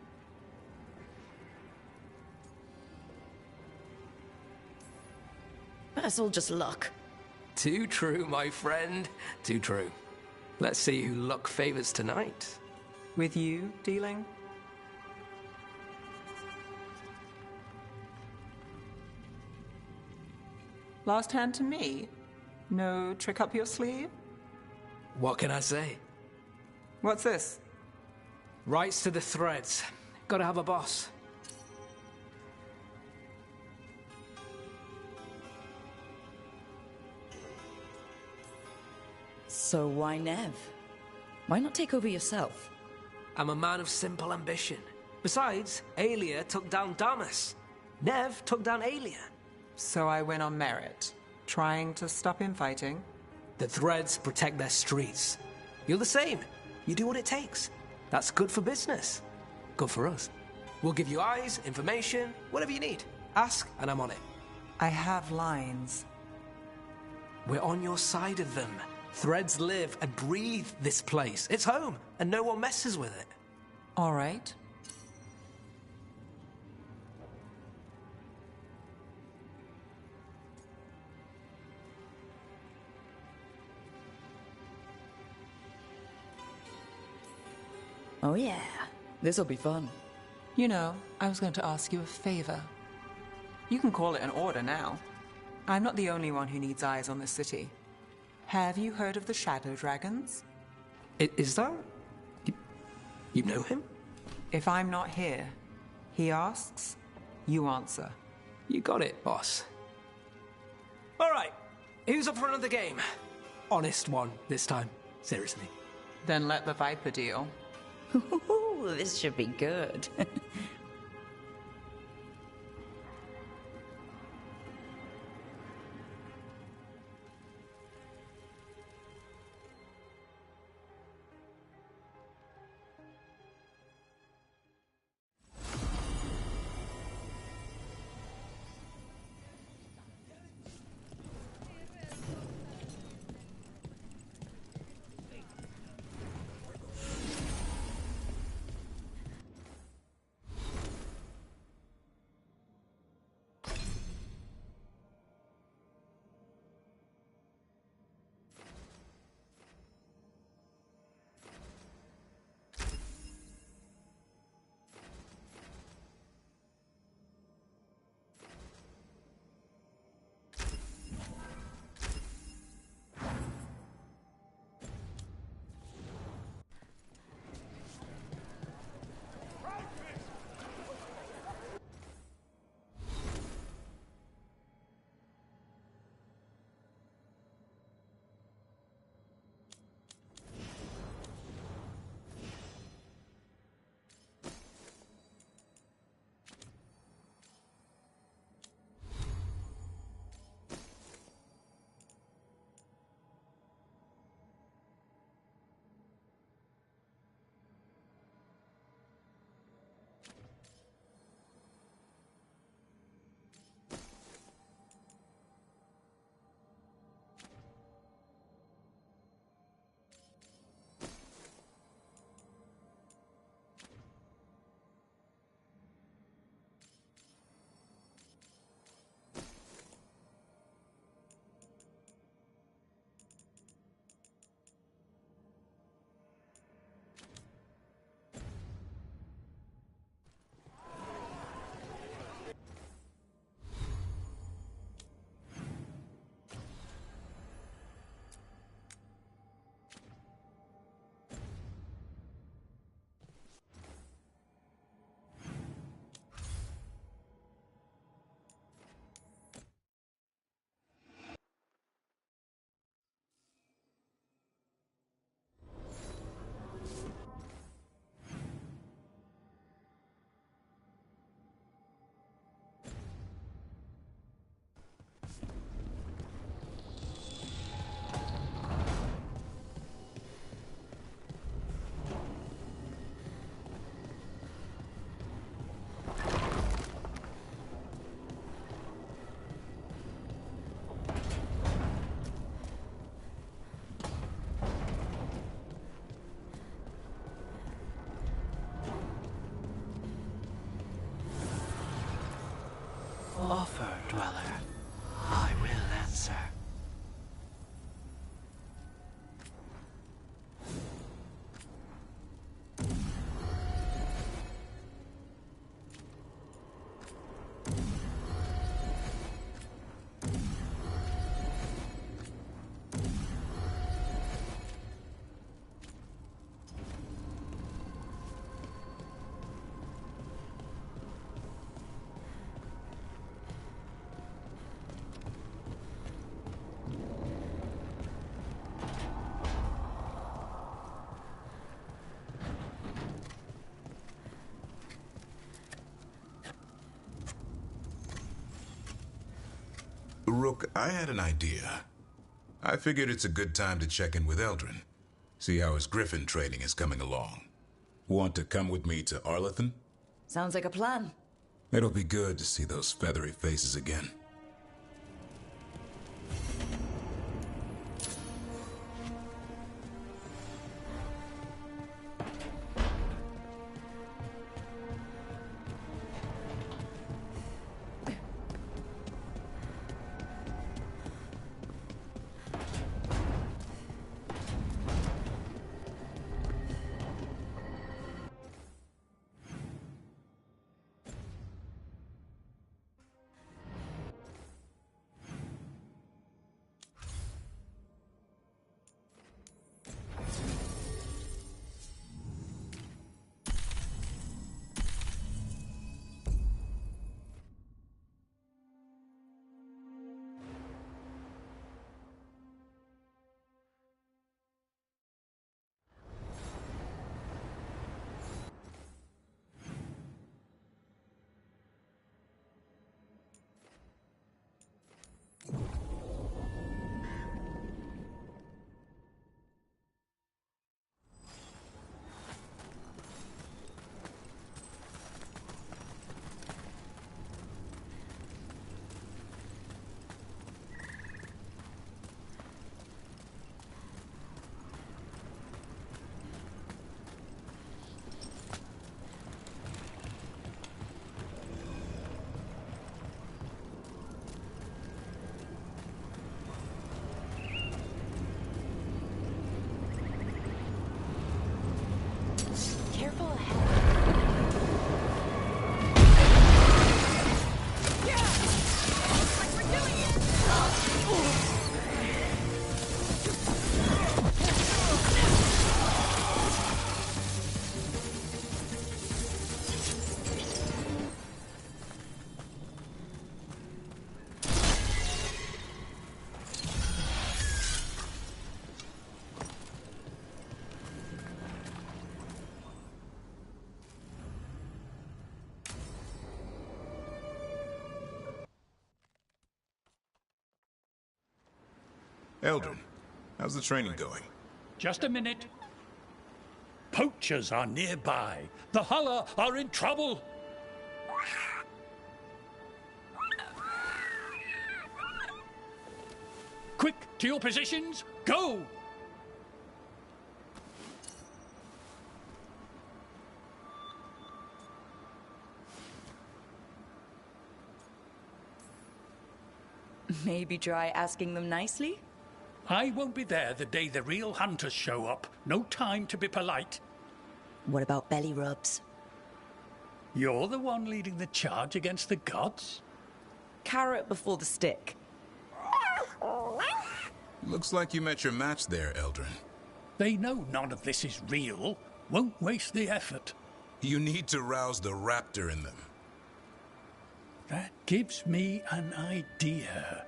That's all just luck. Too true, my friend. Too true. Let's see who luck favors tonight. With you dealing? Last hand to me? No trick up your sleeve? What can I say? What's this? Rights to the threads. Gotta have a boss. So why Nev? Why not take over yourself? I'm a man of simple ambition. Besides, Aelia took down Damas. Nev took down Aelia. So I win on merit, trying to stop infighting? The threads protect their streets. You're the same. You do what it takes. That's good for business. Good for us. We'll give you eyes, information, whatever you need. Ask, and I'm on it. I have lines. We're on your side of them. Threads live and breathe this place. It's home, and no one messes with it. All right. Oh yeah, this'll be fun. You know, I was going to ask you a favor. You can call it an order now. I'm not the only one who needs eyes on this city. Have you heard of the Shadow Dragons? Is that... You know him? If I'm not here, he asks, you answer. You got it, boss. All right, who's up for another game? Honest one this time, seriously. Then let the Viper deal. Ooh, this should be good. Rook, I had an idea. I figured it's a good time to check in with Eldrin. See how his Griffin training is coming along. Want to come with me to Arlethan? Sounds like a plan. It'll be good to see those feathery faces again. Careful ahead. Eldrin, how's the training going? Just a minute. Poachers are nearby. The Hulla are in trouble. Quick, to your positions. Go! Maybe try asking them nicely? I won't be there the day the real hunters show up. No time to be polite. What about belly rubs? You're the one leading the charge against the gods? Carrot before the stick. Looks like you met your match there, Eldrin. They know none of this is real. Won't waste the effort. You need to rouse the raptor in them. That gives me an idea.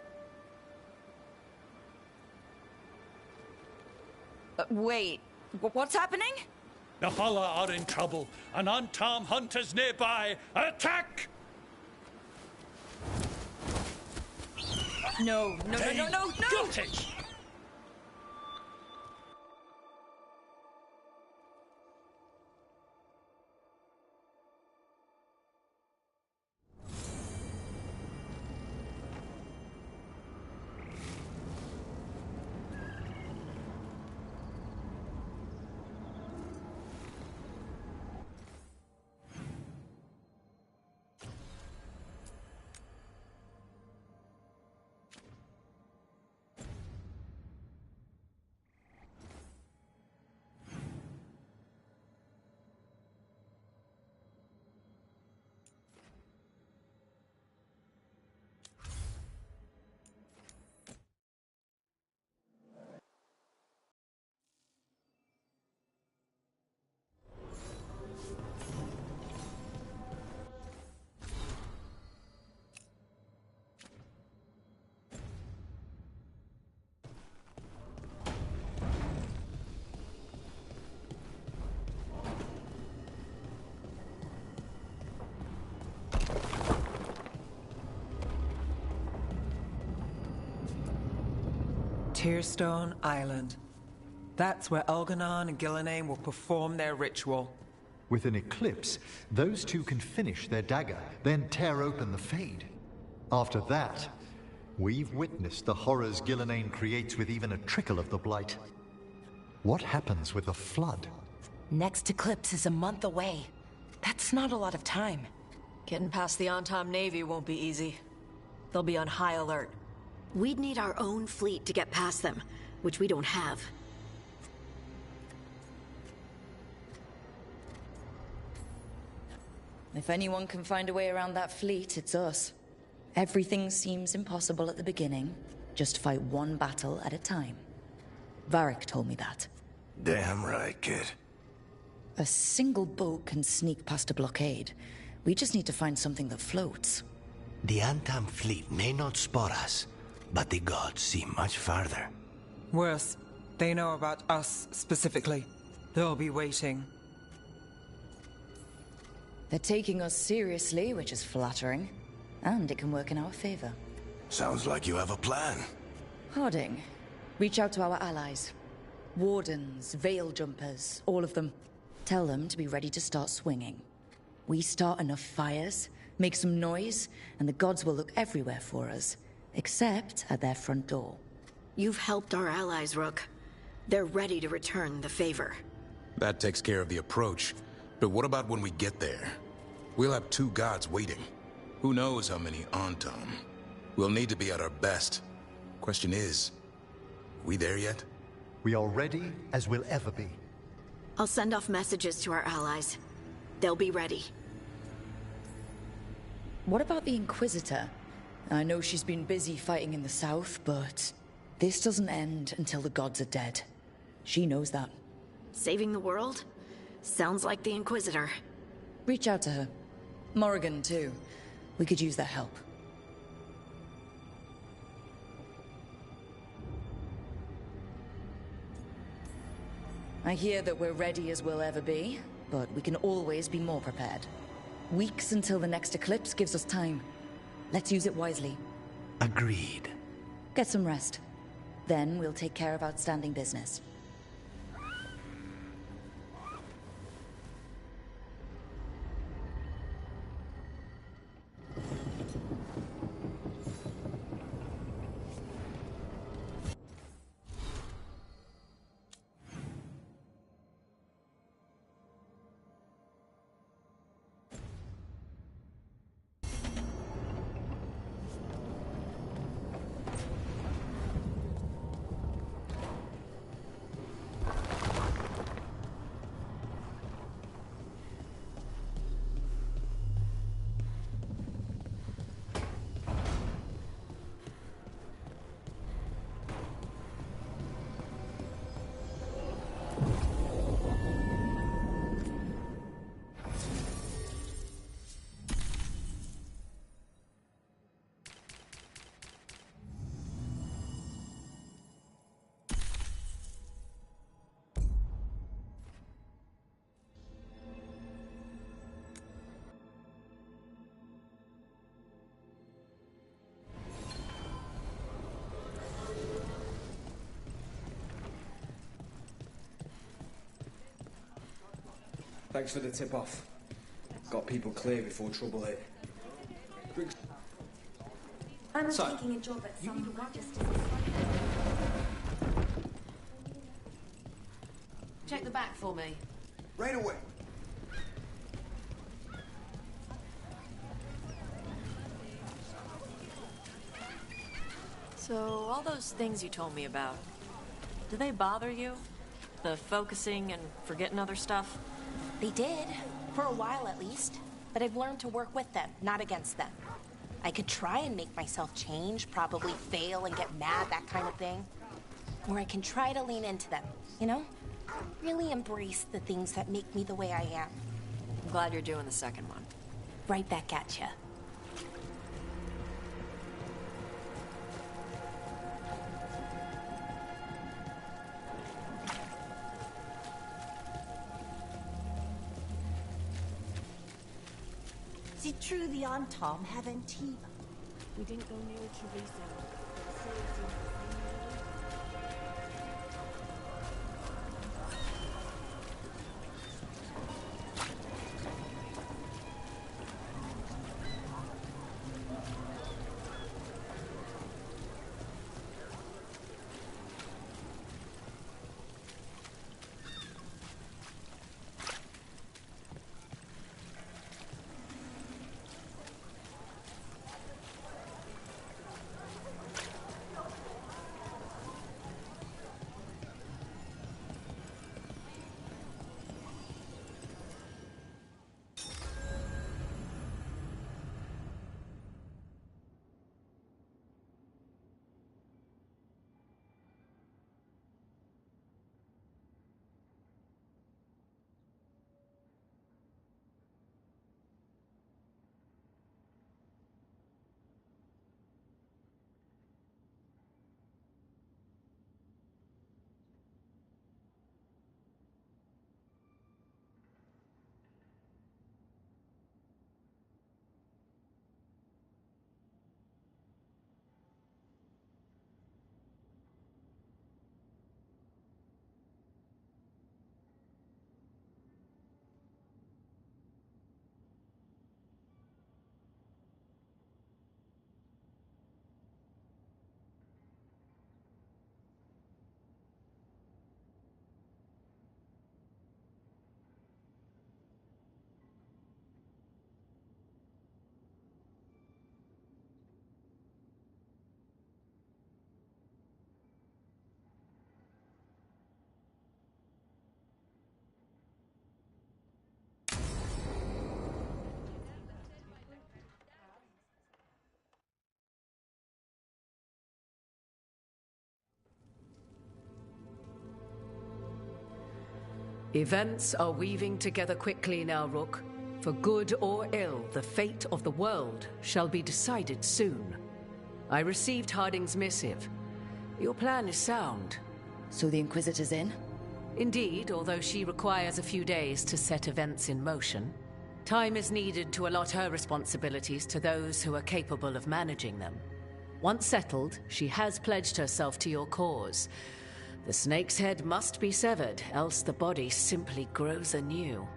Wait, what's happening? The Hulla are in trouble. An unarmed hunters nearby. Attack! No. Got it! Tearstone Island. That's where Elganon and Gillenane will perform their ritual. With an eclipse, those two can finish their dagger, then tear open the Fade. After that, we've witnessed the horrors Gillenane creates with even a trickle of the Blight. What happens with the Flood? Next eclipse is a month away. That's not a lot of time. Getting past the Antom Navy won't be easy. They'll be on high alert. We'd need our own fleet to get past them, which we don't have. If anyone can find a way around that fleet, it's us. Everything seems impossible at the beginning. Just fight one battle at a time. Varric told me that. Damn right, kid. A single boat can sneak past a blockade. We just need to find something that floats. The Antam fleet may not spot us, but the gods see much farther. Worse, they know about us specifically. They'll be waiting. They're taking us seriously, which is flattering. And it can work in our favor. Sounds like you have a plan. Harding, reach out to our allies. Wardens, veil jumpers, all of them. Tell them to be ready to start swinging. We start enough fires, make some noise, and the gods will look everywhere for us. Except at their front door. You've helped our allies, Rook. They're ready to return the favor. That takes care of the approach. But what about when we get there? We'll have two gods waiting. Who knows how many Antom? We'll need to be at our best. Question is, we there yet? We are ready as we'll ever be. I'll send off messages to our allies. They'll be ready. What about the Inquisitor? I know she's been busy fighting in the south, but this doesn't end until the gods are dead. She knows that. Saving the world? Sounds like the Inquisitor. Reach out to her. Morrigan, too. We could use their help. I hear that we're ready as we'll ever be, but we can always be more prepared. Weeks until the next eclipse gives us time. Let's use it wisely. Agreed. Get some rest. Then we'll take care of outstanding business. Thanks for the tip-off. Got people clear before trouble hit. I'm So, taking a job at some Majesty's. Check the back for me. Right away. So, all those things you told me about, do they bother you? The focusing and forgetting other stuff? They did, for a while at least. But I've learned to work with them, not against them. I could try and make myself change, probably fail and get mad, that kind of thing. Or I can try to lean into them, you know? Really embrace the things that make me the way I am. I'm glad you're doing the second one. Right back at ya. Is it true the Antom have Antiva? We didn't go near Treviso. Events are weaving together quickly now, Rook. For good or ill, the fate of the world shall be decided soon. I received Harding's missive. Your plan is sound. So the Inquisitor's in? Indeed, although she requires a few days to set events in motion. Time is needed to allot her responsibilities to those who are capable of managing them. Once settled, she has pledged herself to your cause. The snake's head must be severed, else the body simply grows anew.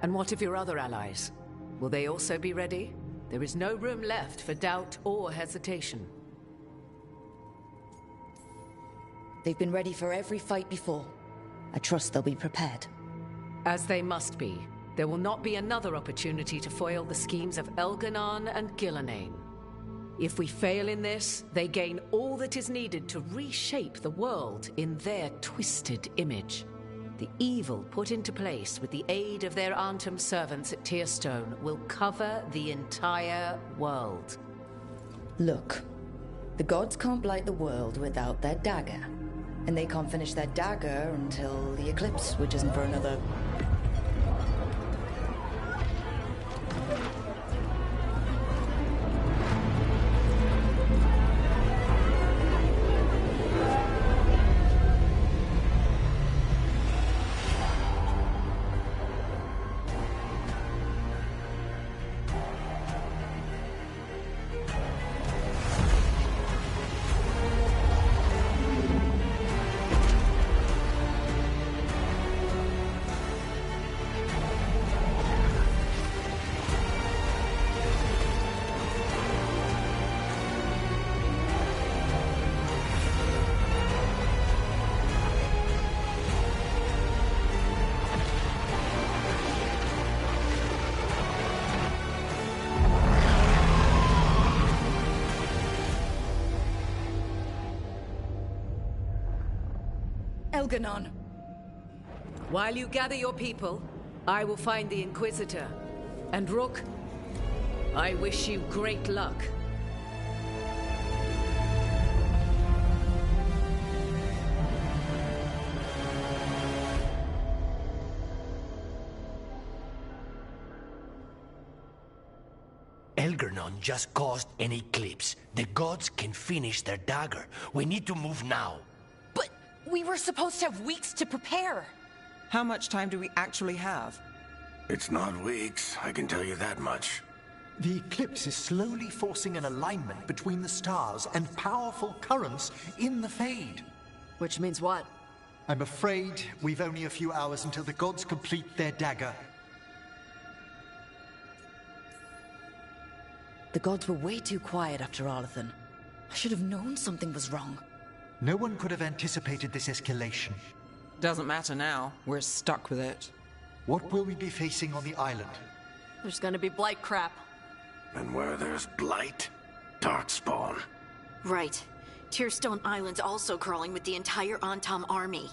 And what of your other allies? Will they also be ready? There is no room left for doubt or hesitation. They've been ready for every fight before. I trust they'll be prepared. As they must be. There will not be another opportunity to foil the schemes of Elganon and Gillenane. If we fail in this, they gain all that is needed to reshape the world in their twisted image. The evil put into place with the aid of their Antum servants at Tearstone will cover the entire world. Look, the gods can't blight the world without their dagger. And they can't finish their dagger until the eclipse, which isn't for another... Elganon. While you gather your people, I will find the Inquisitor. And Rook, I wish you great luck. Elgernon just caused an eclipse. The gods can finish their dagger. We need to move now. But we were supposed to have weeks to prepare. How much time do we actually have? It's not weeks, I can tell you that much. The eclipse is slowly forcing an alignment between the stars and powerful currents in the Fade. Which means what? I'm afraid we've only a few hours until the gods complete their dagger. The gods were way too quiet after Arlathan. I should have known something was wrong. No one could have anticipated this escalation. Doesn't matter now. We're stuck with it. What will we be facing on the island? There's gonna be blight crap. And where there's blight, darkspawn. Right. Tearstone Island's also crawling with the entire Antam army.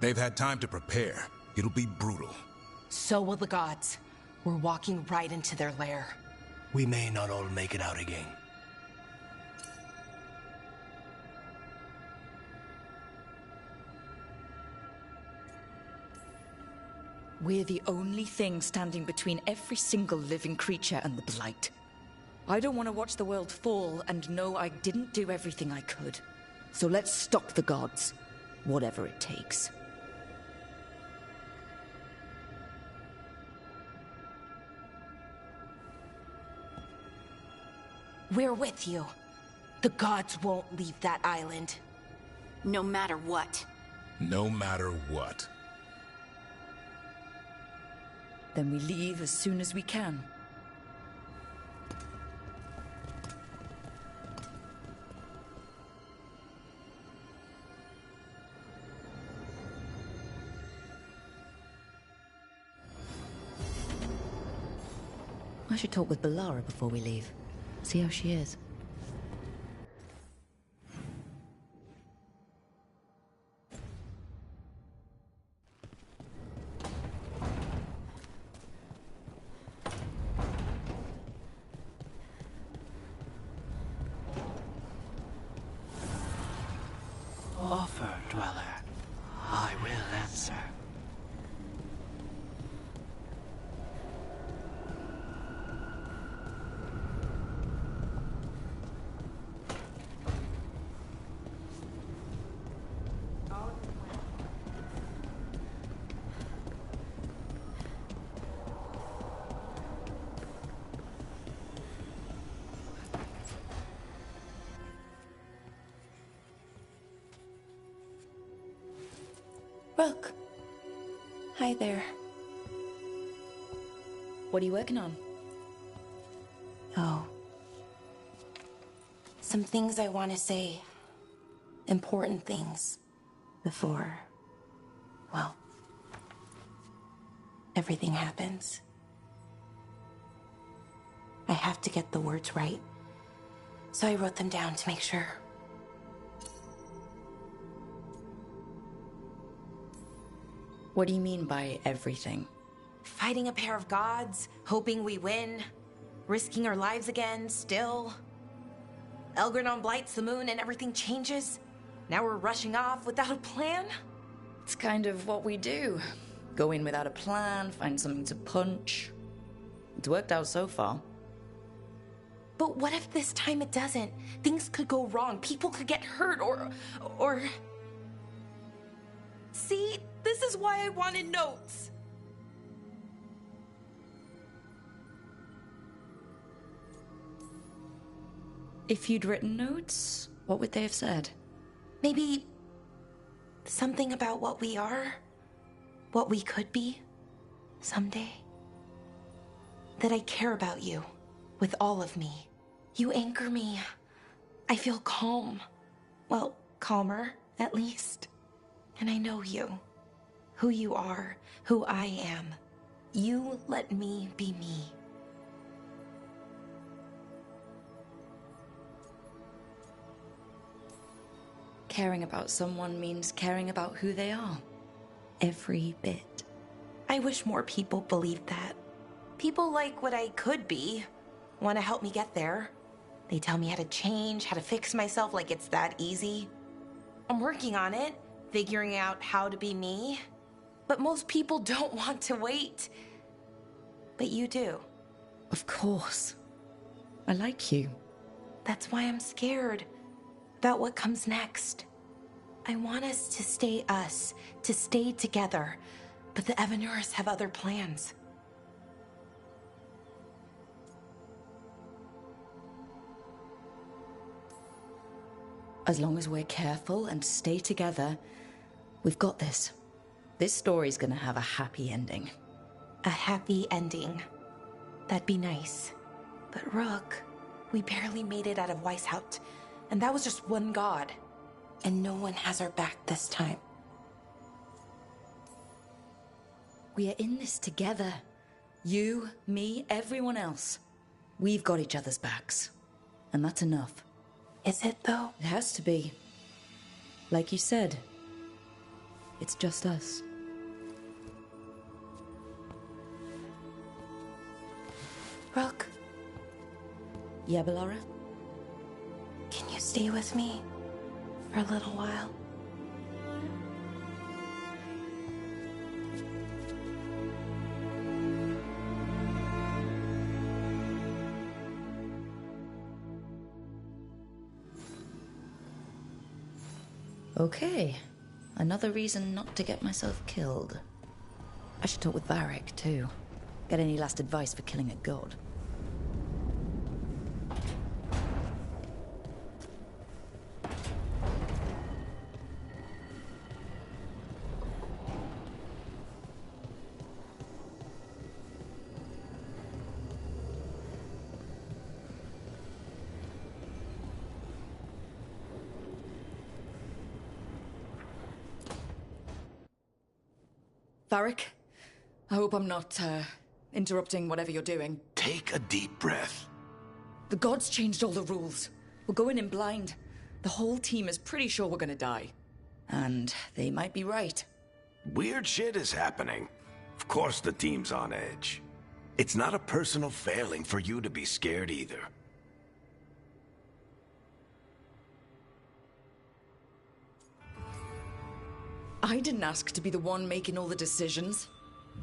They've had time to prepare. It'll be brutal. So will the gods. We're walking right into their lair. We may not all make it out again. We're the only thing standing between every single living creature and the Blight. I don't want to watch the world fall and know I didn't do everything I could. So let's stop the gods, whatever it takes. We're with you. The gods won't leave that island. No matter what. No matter what. Then we leave as soon as we can. I should talk with Balara before we leave. See how she is. Offer, dweller. I will answer. Rook. Hi there. What are you working on? Oh. Some things I want to say. Important things. Before, well, everything happens. I have to get the words right. So I wrote them down to make sure. What do you mean by everything? Fighting a pair of gods, hoping we win, risking our lives again, still. Elgranon blights the moon and everything changes. Now we're rushing off without a plan? It's kind of what we do. Go in without a plan, find something to punch. It's worked out so far. But what if this time it doesn't? Things could go wrong. People could get hurt or... See? This is why I wanted notes. If you'd written notes, what would they have said? Maybe something about what we are, what we could be someday. That I care about you with all of me. You anchor me. I feel calm. Well, calmer, at least. And I know you. Who you are, who I am. You let me be me. Caring about someone means caring about who they are. Every bit. I wish more people believed that. People like what I could be, want to help me get there. They tell me how to change, how to fix myself like it's that easy. I'm working on it, figuring out how to be me. But most people don't want to wait. But you do. Of course. I like you. That's why I'm scared about what comes next. I want us to stay together. But the Evanurs have other plans. As long as we're careful and stay together, we've got this. This story's gonna have a happy ending. A happy ending. That'd be nice. But Rook, we barely made it out of Weishaupt, and that was just one god. And no one has our back this time. We are in this together. You, me, everyone else. We've got each other's backs. And that's enough. Is it, though? It has to be. Like you said, it's just us. Rook? Yeah, Bellara? Can you stay with me for a little while? Okay. Another reason not to get myself killed. I should talk with Varric, too. Get any last advice for killing a god. Varric, I hope I'm not, interrupting whatever you're doing. Take a deep breath. The gods changed all the rules. We're going in blind. The whole team is pretty sure we're gonna die. And they might be right. Weird shit is happening. Of course the team's on edge. It's not a personal failing for you to be scared either. I didn't ask to be the one making all the decisions.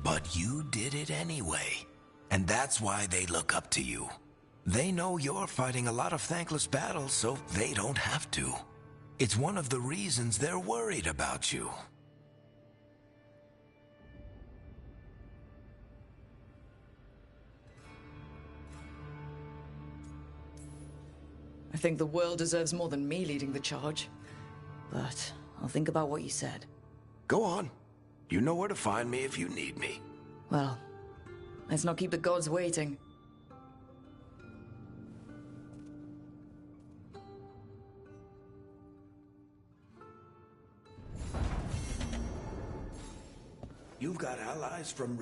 But you did it anyway. And that's why they look up to you. They know you're fighting a lot of thankless battles, so they don't have to. It's one of the reasons they're worried about you. I think the world deserves more than me leading the charge. But I'll think about what you said. Go on. You know where to find me if you need me. Well, let's not keep the gods waiting. You've got allies from...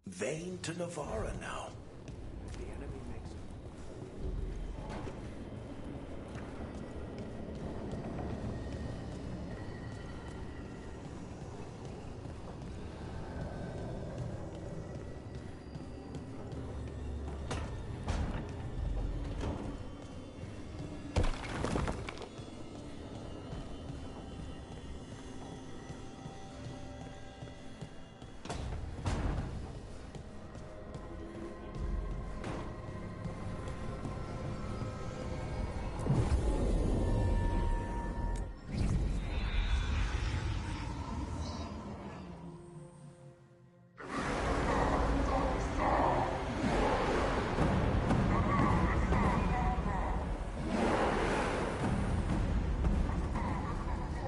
Vane to Navarra now. The enemy makes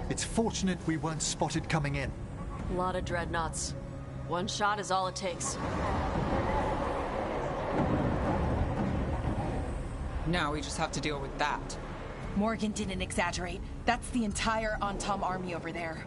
It's fortunate we weren't spotted coming in. A lot of dreadnoughts. One shot is all it takes. Now we just have to deal with that. Morgan didn't exaggerate. That's the entire Antam army over there.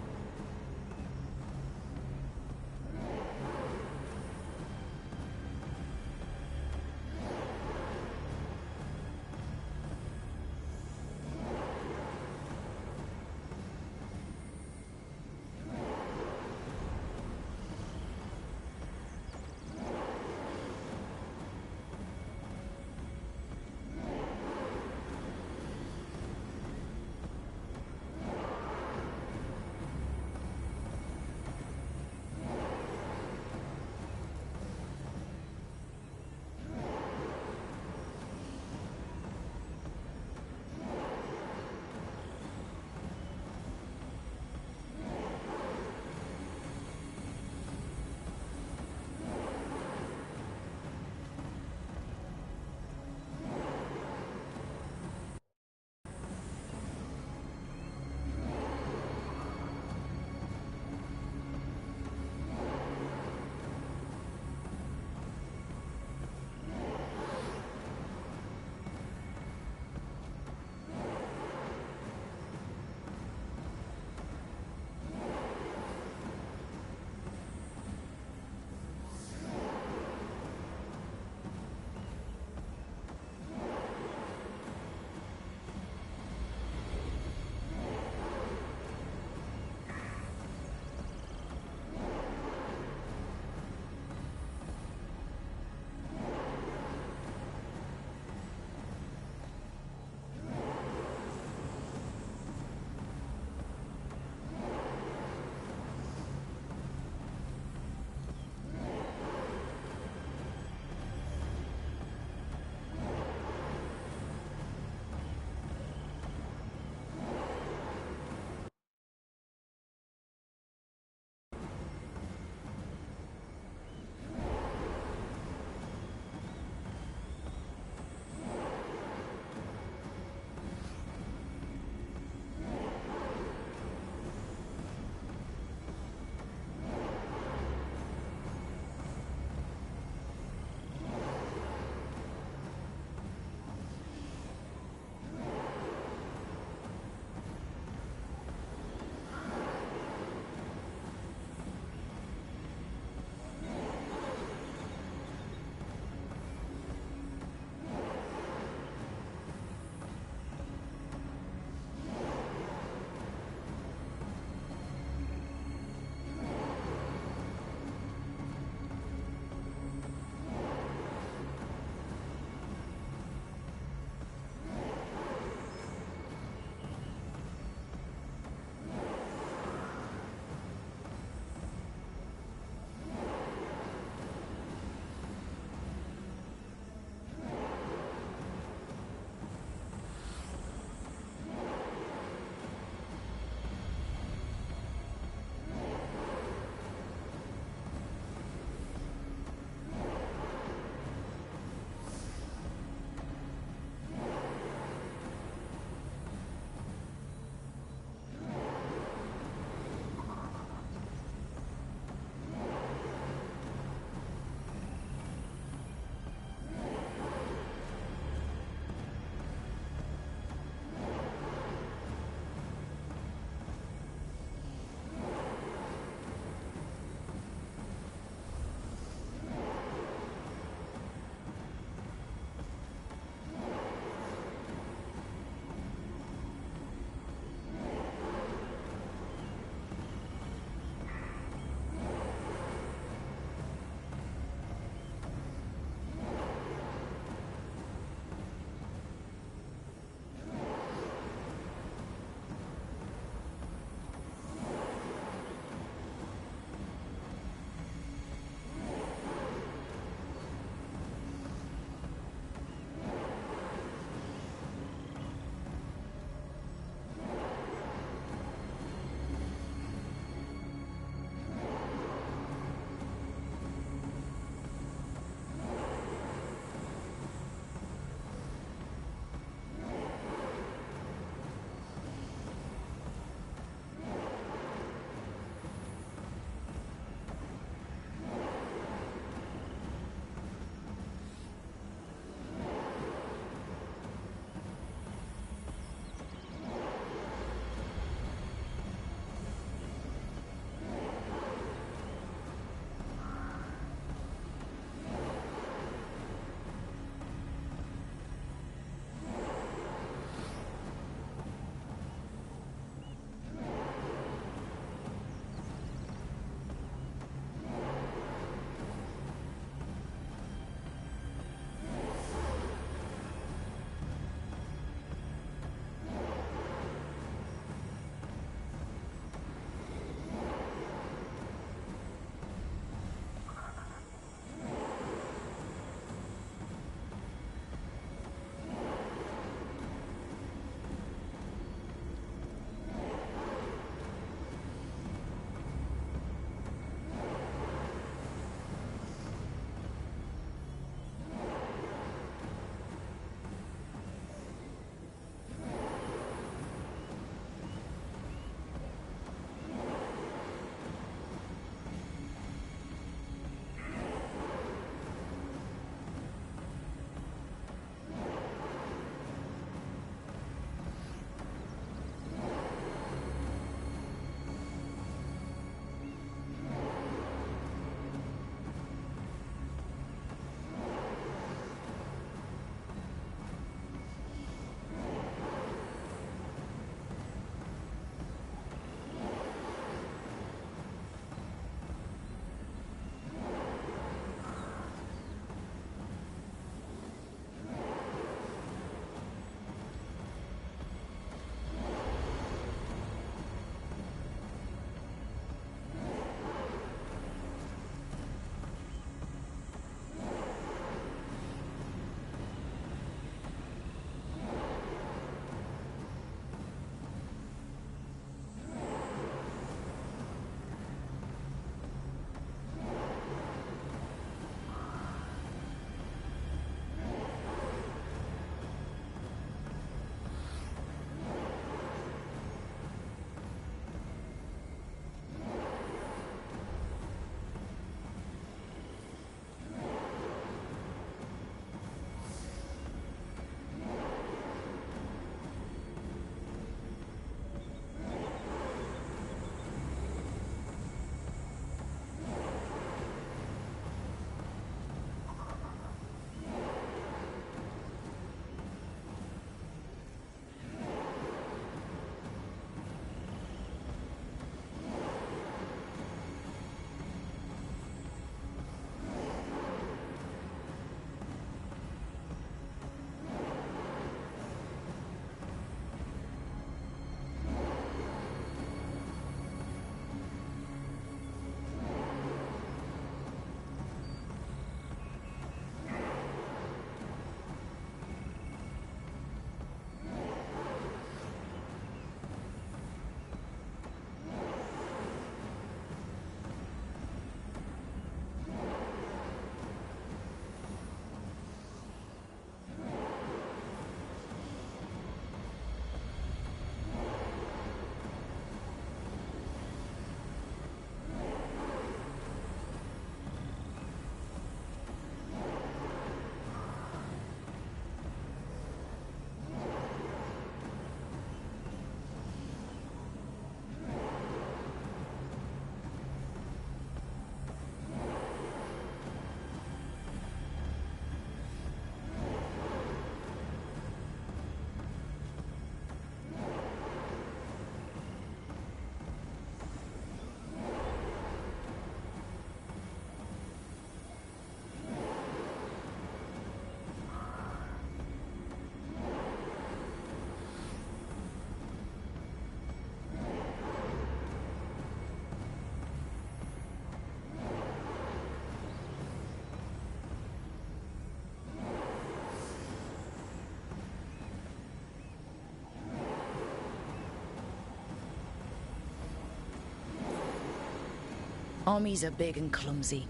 Armies are big and clumsy.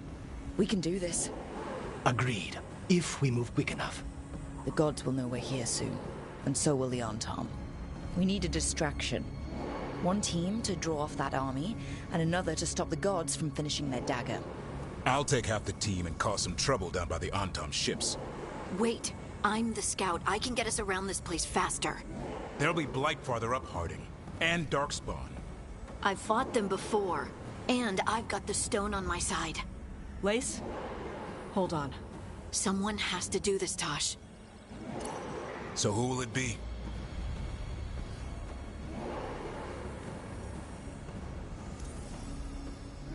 We can do this. Agreed. If we move quick enough. The gods will know we're here soon, and so will the Antam. We need a distraction. One team to draw off that army, and another to stop the gods from finishing their dagger. I'll take half the team and cause some trouble down by the Antam ships. Wait, I'm the scout. I can get us around this place faster. There'll be Blight farther up, Harding. And Darkspawn. I've fought them before, and I've got the stone on my side. Lace? Hold on. Someone has to do this, Tosh. So who will it be?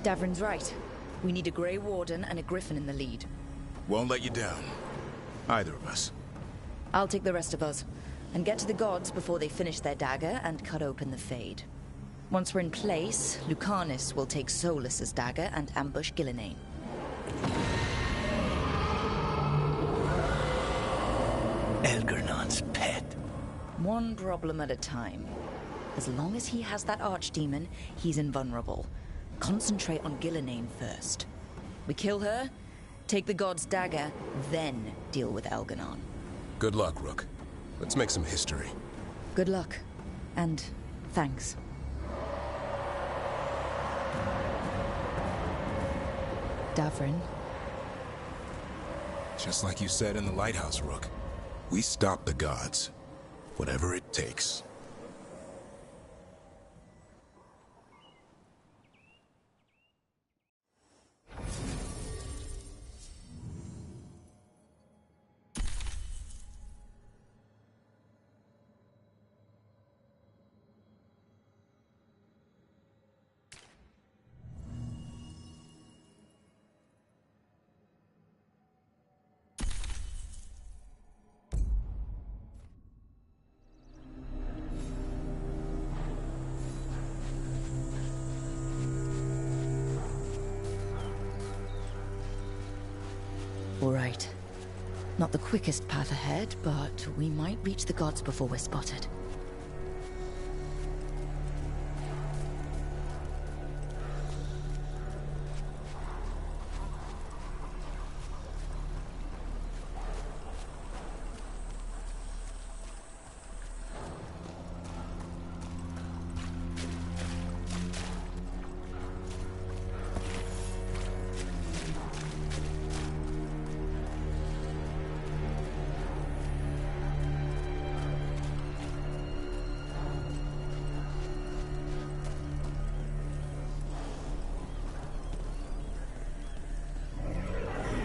Davrin's right. We need a Grey Warden and a Griffin in the lead. Won't let you down. Either of us. I'll take the rest of us, and get to the gods before they finish their dagger and cut open the Fade. Once we're in place, Lucanus will take Solus's dagger and ambush Gillenane. Elgernon's pet. One problem at a time. As long as he has that archdemon, he's invulnerable. Concentrate on Gillenane first. We kill her, take the god's dagger, then deal with Elgernon. Good luck, Rook. Let's make some history. Good luck. And thanks. Davrin. Just like you said in the lighthouse, Rook. We stop the gods. Whatever it takes. All right. Not the quickest path ahead, but we might reach the gods before we're spotted.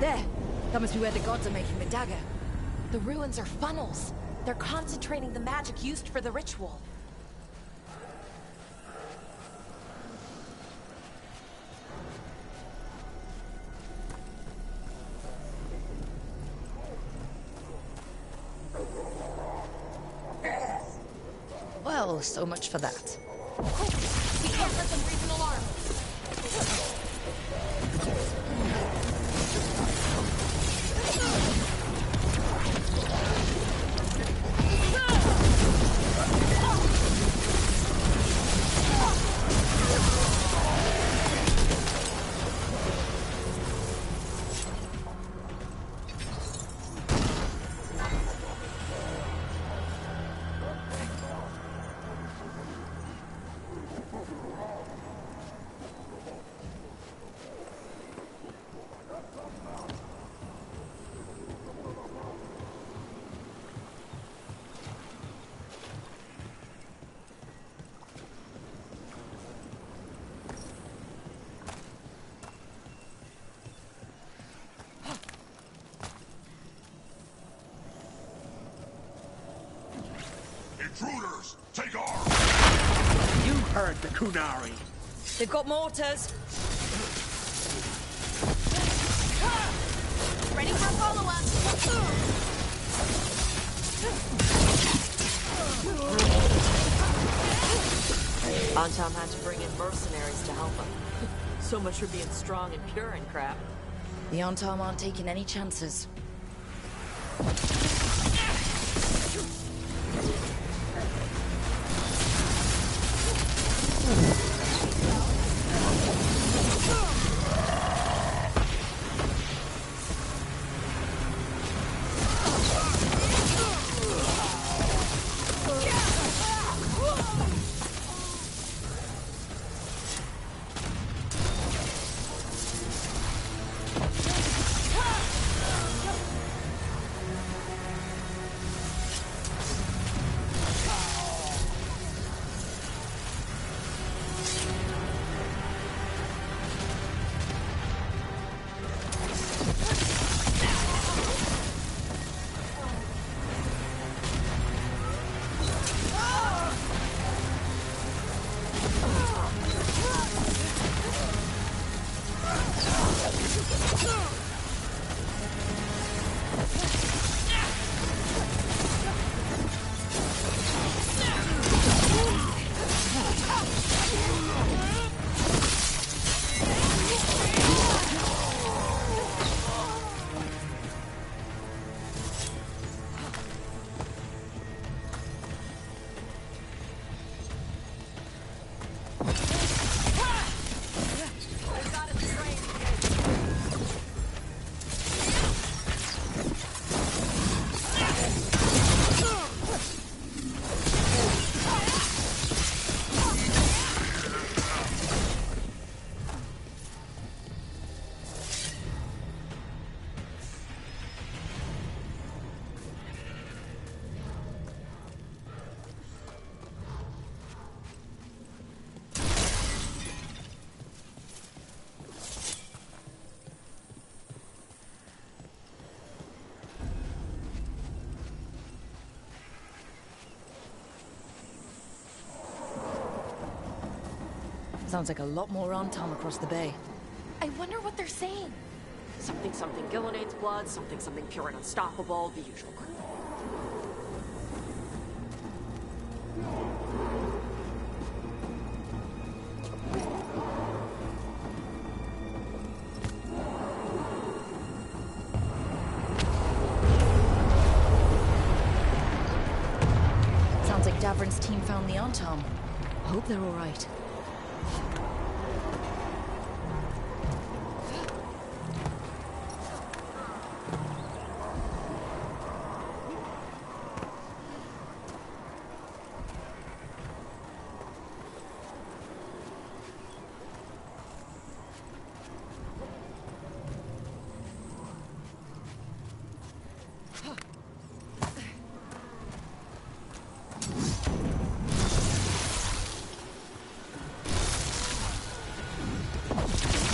There! That must be where the gods are making the dagger. The ruins are funnels. They're concentrating the magic used for the ritual. Well, so much for that. Quick! We can't let them raise an alarm! Intruders! Take arms! You heard the Kunari. They've got mortars. Ready for a follow-up! Antam had to bring in mercenaries to help him. So much for being strong and pure and crap. The Antam aren't taking any chances. Sounds like a lot more Antom across the bay. I wonder what they're saying. Something something Gillenane's blood, something something pure and unstoppable, the usual crap. Sounds like Davrin's team found the Antom. Hope they're all right.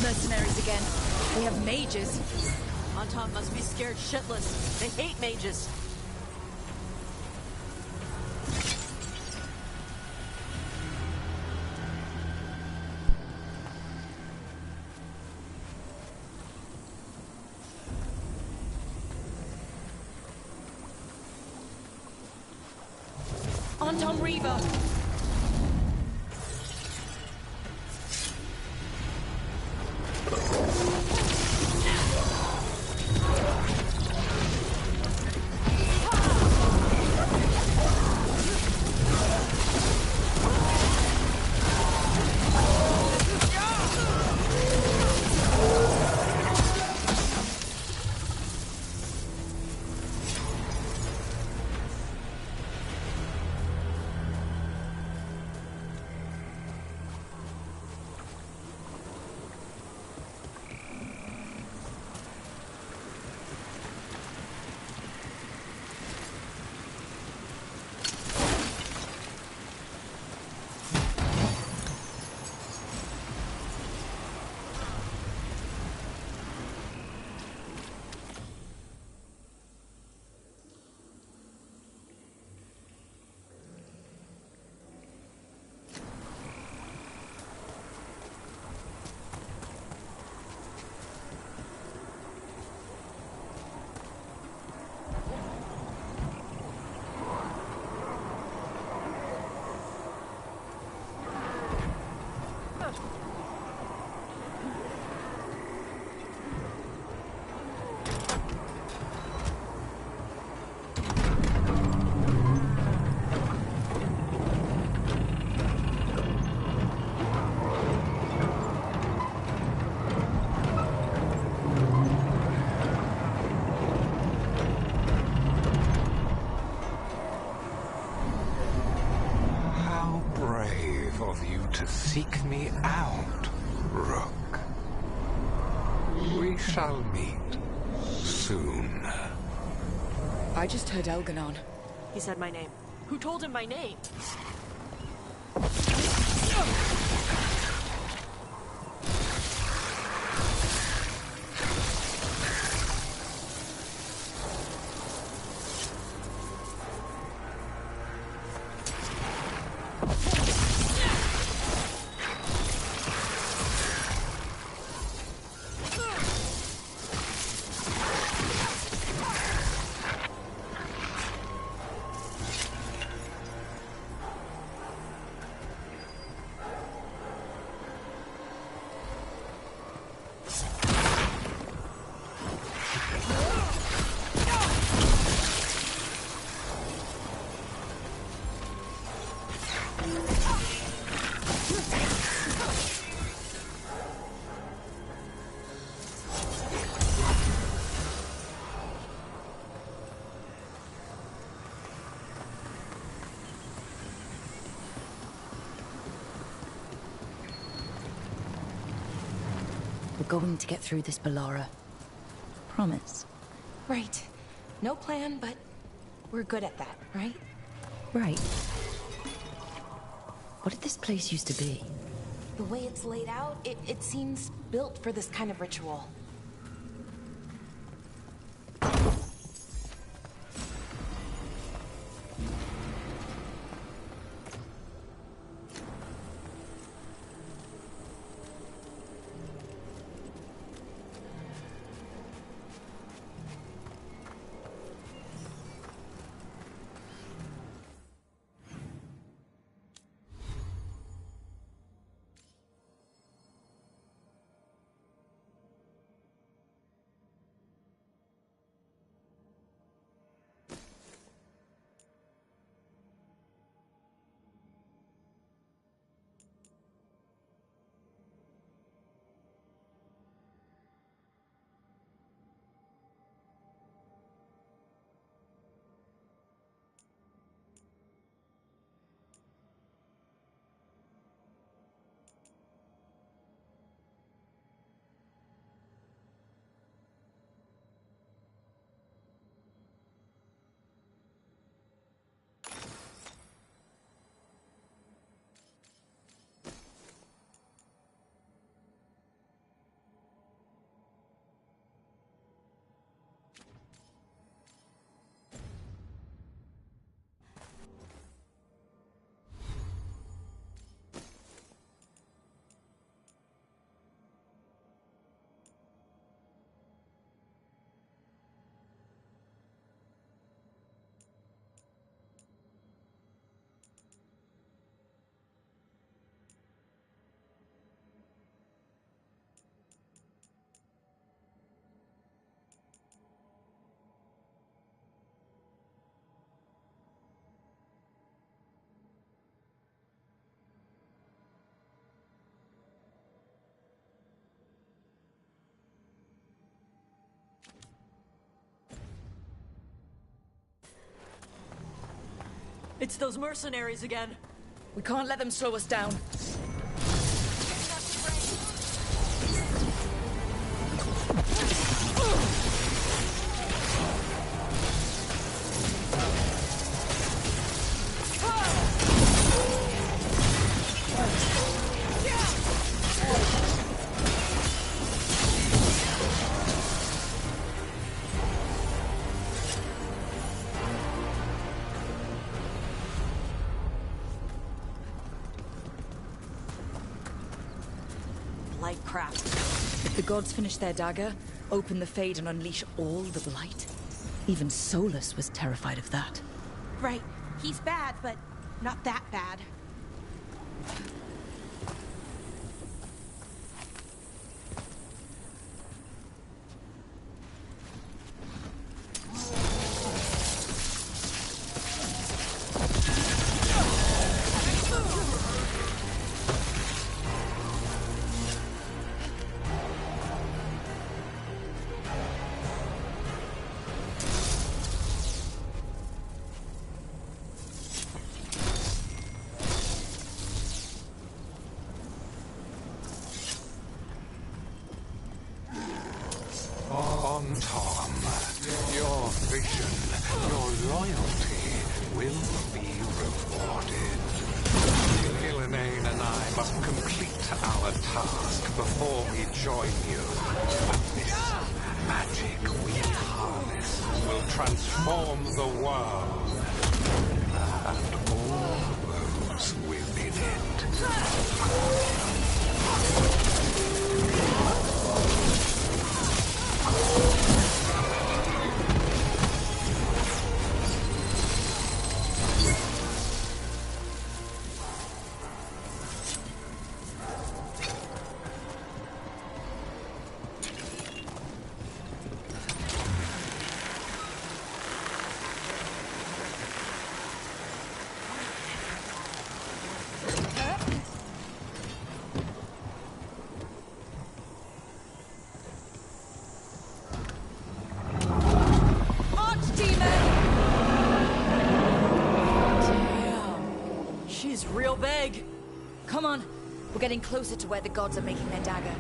Mercenaries again. We have mages. Anton must be scared shitless. They hate mages. Antom Reaver! To seek me out, Rook. We shall meet soon. I just heard Elganon. He said my name. Who told him my name? We're going to get through this, Bellara. Promise. Right. No plan, but we're good at that, right? Right. What did this place used to be? The way it's laid out, it seems built for this kind of ritual. It's those mercenaries again. We can't let them slow us down. Blight crap. If the gods finish their dagger, open the Fade and unleash all the Blight. Even Solus was terrified of that. Right. He's bad, but not that bad. Tom, your vision, your loyalty will be rewarded. Gillenane and I must complete our task before we join you. But this magic we harness will transform the world and all those within it. Real big. Come on. We're getting closer to where the gods are making their dagger.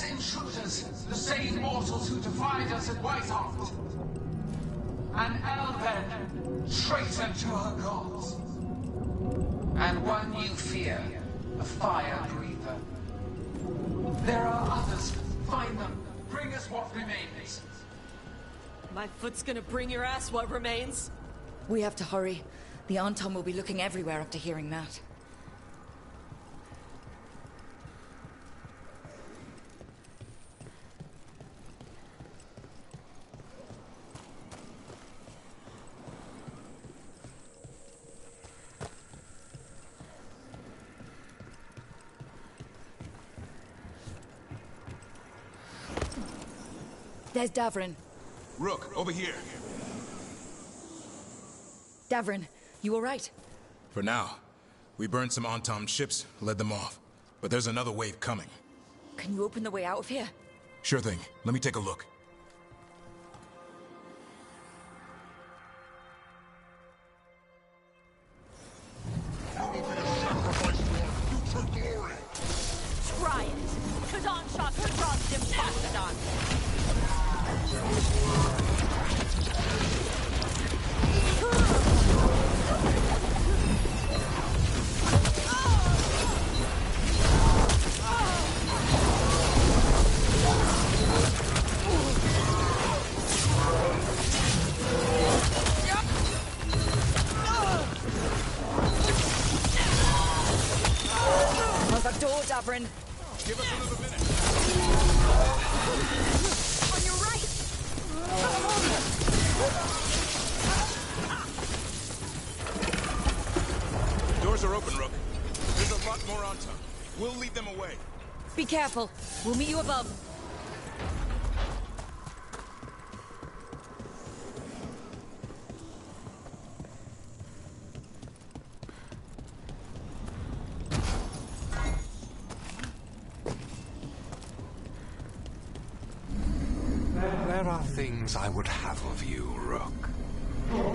Intruders, the same mortals who defied us at Whitehart. An Elven, traitor to her gods. And one you fear, a fire breather. There are others. Find them. Bring us what remains. My foot's gonna bring your ass what remains. We have to hurry. The Anton will be looking everywhere after hearing that. There's Davrin. Rook, over here. Davrin, you all right? For now. We burned some Antom ships, led them off. But there's another wave coming. Can you open the way out of here? Sure thing. Let me take a look. Try it. Kadan shot her dropped him Mastodon. How's that door, Davrin? Give us another minute. On your right! Doors are open, Rook. There's a lot more on top. We'll lead them away. Be careful. We'll meet you above. There are things I would have of you, Rook.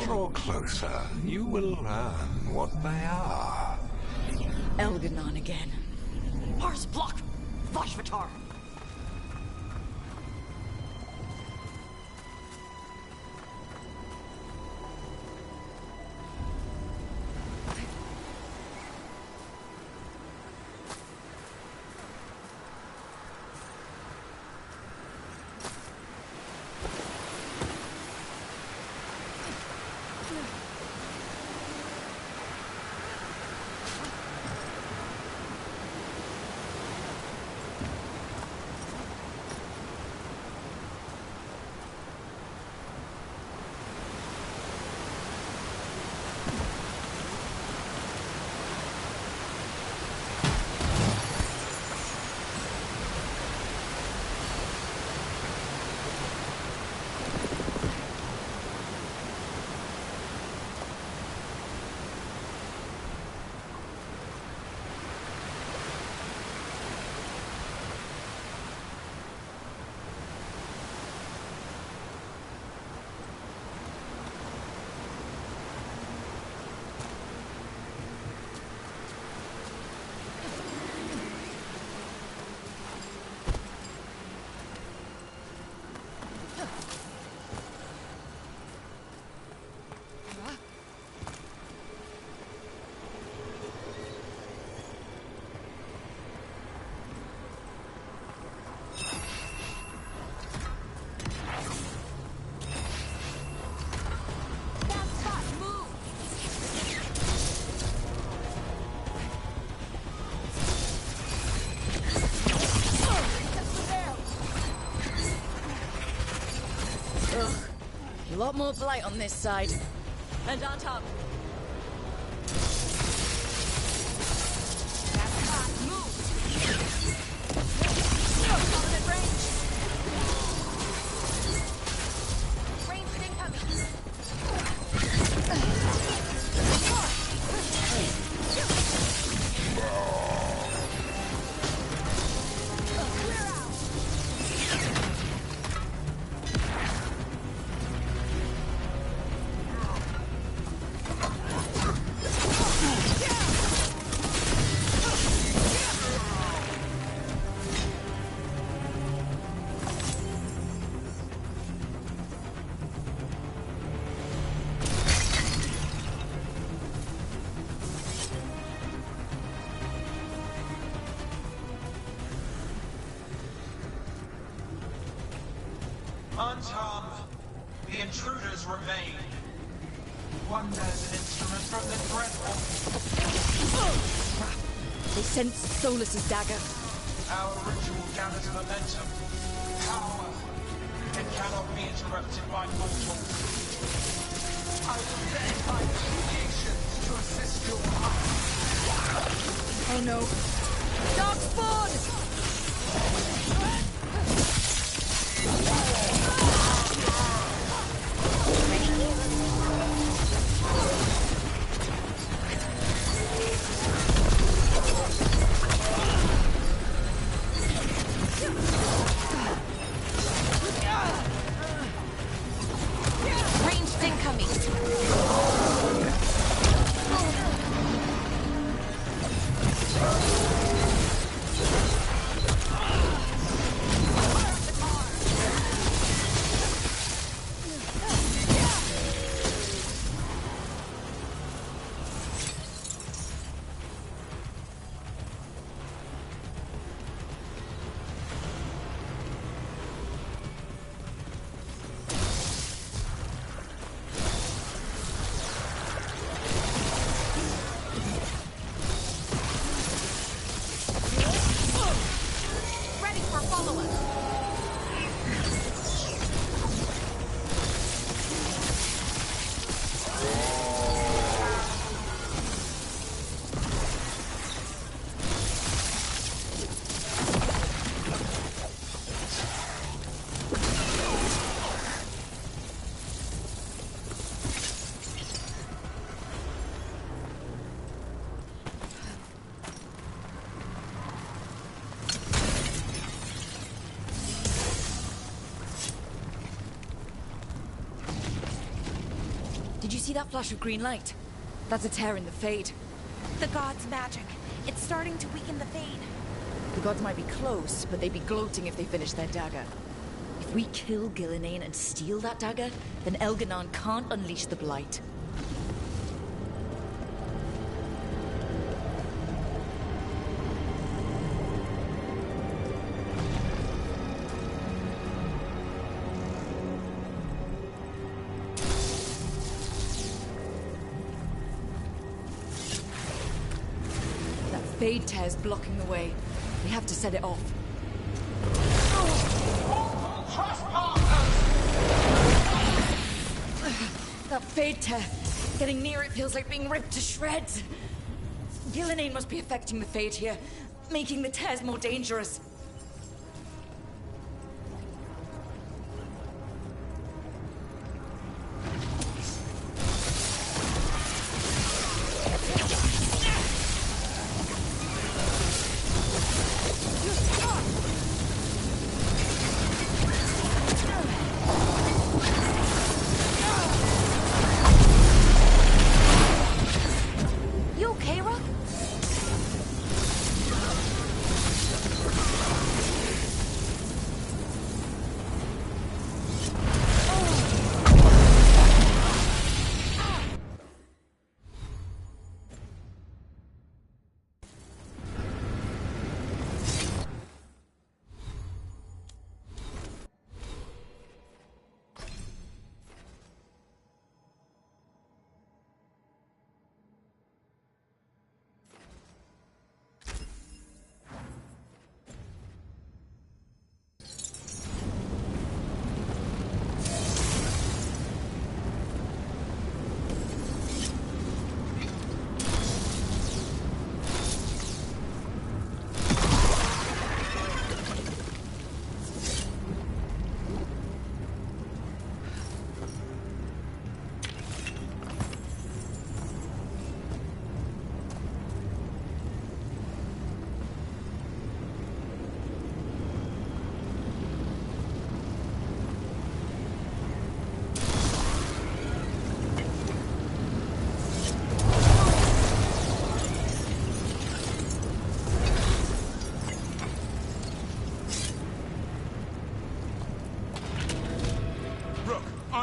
Draw closer. You will learn what they are. Elganon again. Mars block! Vashvatar! A lot more blight on this side. And on top. On Tom, the intruders remain. Wonders an instrument from the dreadful. They sense Solus's dagger. Our ritual gathers momentum. Power. It cannot be interrupted by mortals. I will beg my creations to assist your heart. Oh no. Darkspawn! Ranged incoming. see that flash of green light? That's a tear in the Fade. The god's magic. It's starting to weaken the Fade. The gods might be close, but they'd be gloating if they finished their dagger. If we kill Gillenane and steal that dagger, then Elganon can't unleash the Blight. Fade tear's blocking the way. We have to set it off. That Fade tear. Getting near it feels like being ripped to shreds. Gillenane must be affecting the Fade here, making the tears more dangerous.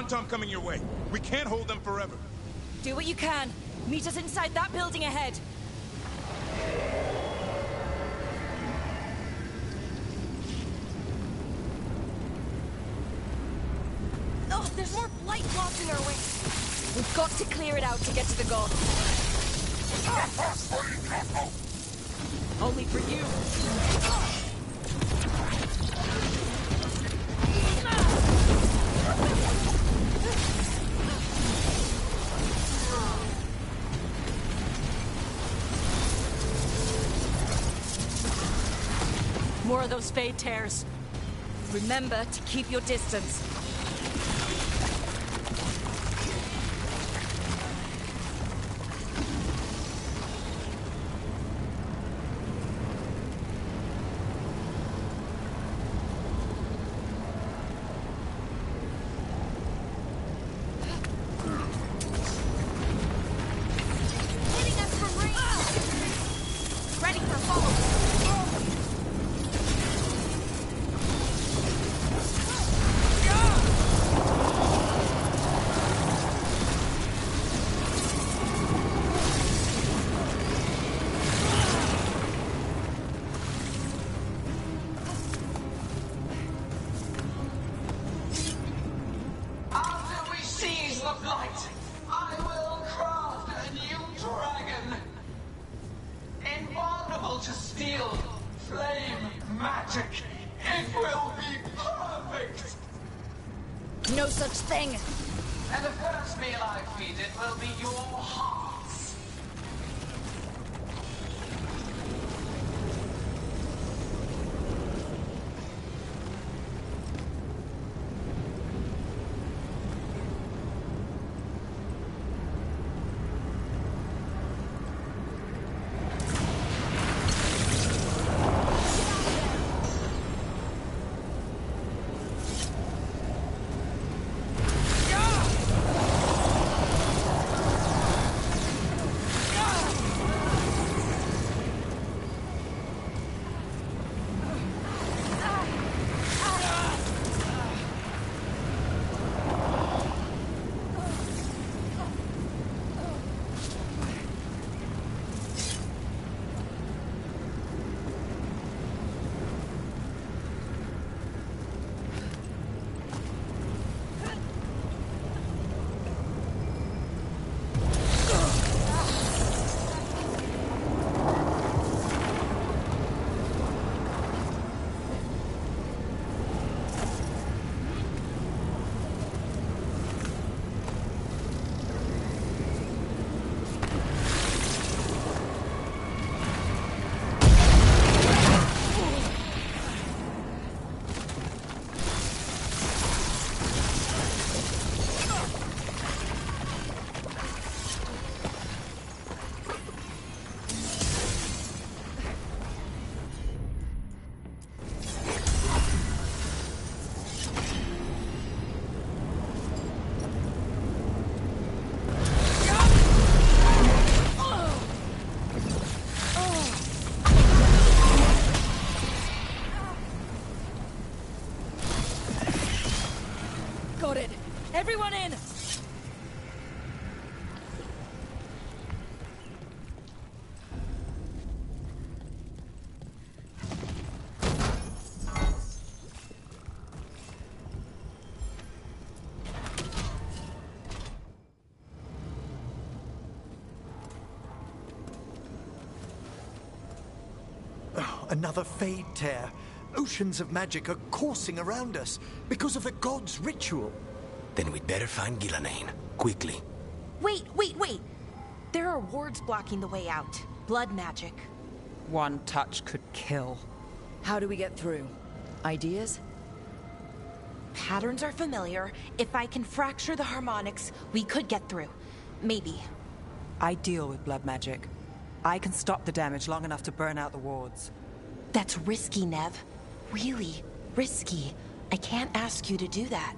Tom coming your way. We can't hold them forever. Do what you can. Meet us inside that building ahead. Oh, there's more light blocking our way. We've got to clear it out to get to the god. Only for you. More of those Fade tears. Remember to keep your distance. No such thing. And the first meal I feed it will be your hearts. Another Fade tear. Oceans of magic are coursing around us because of the god's ritual. Then we'd better find Gillenane. Quickly. Wait! There are wards blocking the way out. Blood magic. One touch could kill. How do we get through? Ideas? Patterns are familiar. If I can fracture the harmonics, we could get through. Maybe. I deal with blood magic. I can stop the damage long enough to burn out the wards. That's risky, Nev. Really risky. I can't ask you to do that.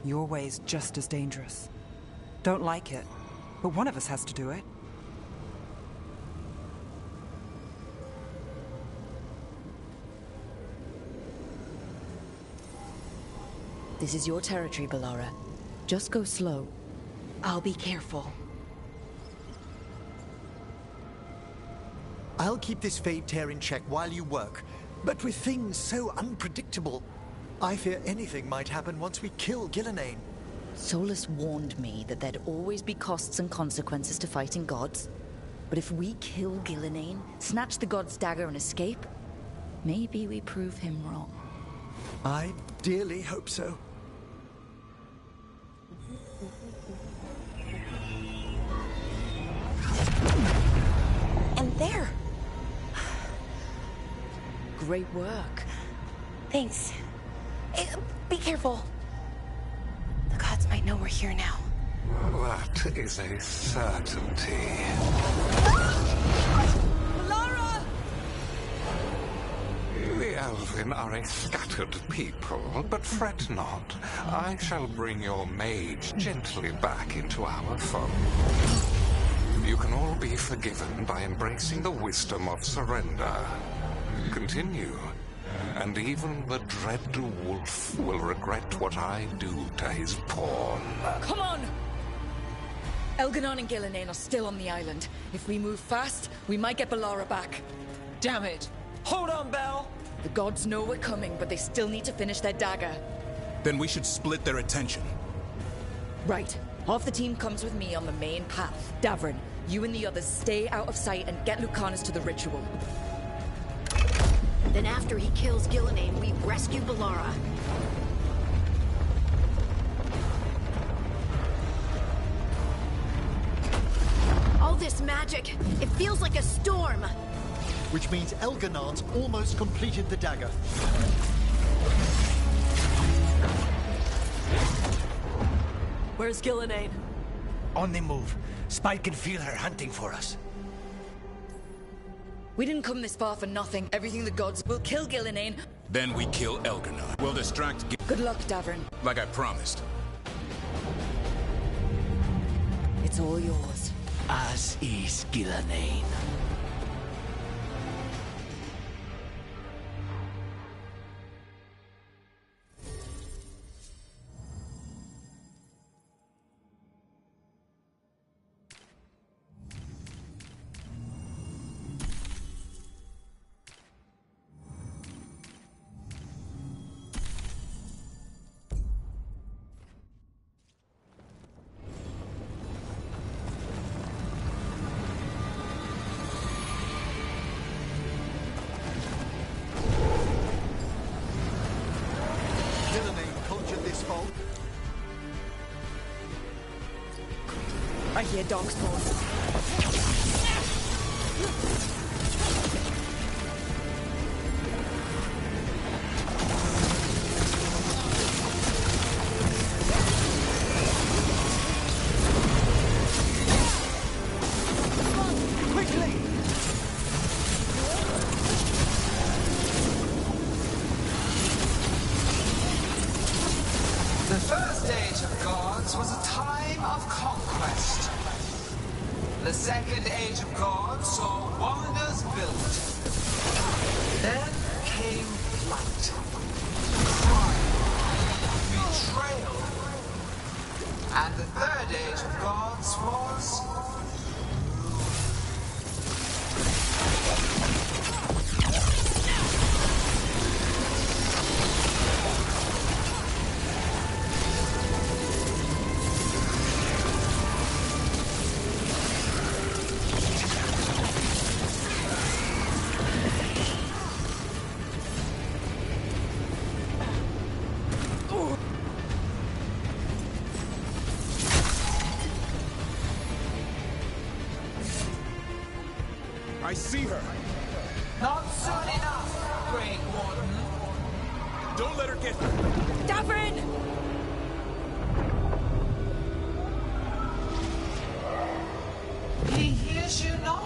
Your way's just as dangerous. Don't like it, but one of us has to do it. This is your territory, Bellara. Just go slow. I'll be careful. I'll keep this Fade tear in check while you work. But with things so unpredictable, I fear anything might happen once we kill Gillenane. Solus warned me that there'd always be costs and consequences to fighting gods. But if we kill Gillenane, snatch the god's dagger and escape, maybe we prove him wrong. I dearly hope so. And there! Great work. Thanks. Be careful. The gods might know we're here now. That is a certainty. Bellara! The Elven are a scattered people, but fret not. I shall bring your mage gently back into our fold. You can all be forgiven by embracing the wisdom of surrender. Continue, and even the dread wolf will regret what I do to his pawn. Come on! Elganon and Gillenane are still on the island. If we move fast, we might get Bellara back. Damn it! Hold on, Belle! The gods know we're coming, but they still need to finish their dagger. Then we should split their attention. Right. Half the team comes with me on the main path. Davrin, you and the others stay out of sight and get Lucanus to the ritual. Then after he kills Gillenane, we rescue Bellara. All this magic, it feels like a storm. Which means Elganon's almost completed the dagger. Where's Gillenane? On the move. Spike can feel her hunting for us. We didn't come this far for nothing. Everything the gods will kill Gillenane. Then we kill Elganon. We'll distract Good luck, Davrin. like I promised. It's all yours. As is Gillenane. I hear darkspawn. The first age of gods was a time of conquest. The second age of gods saw wonders built. Then came flight, crime, betrayal. And the third age of gods was... I see her. Not soon enough, Great Warden. Don't let her get... Davrin! He hears you not.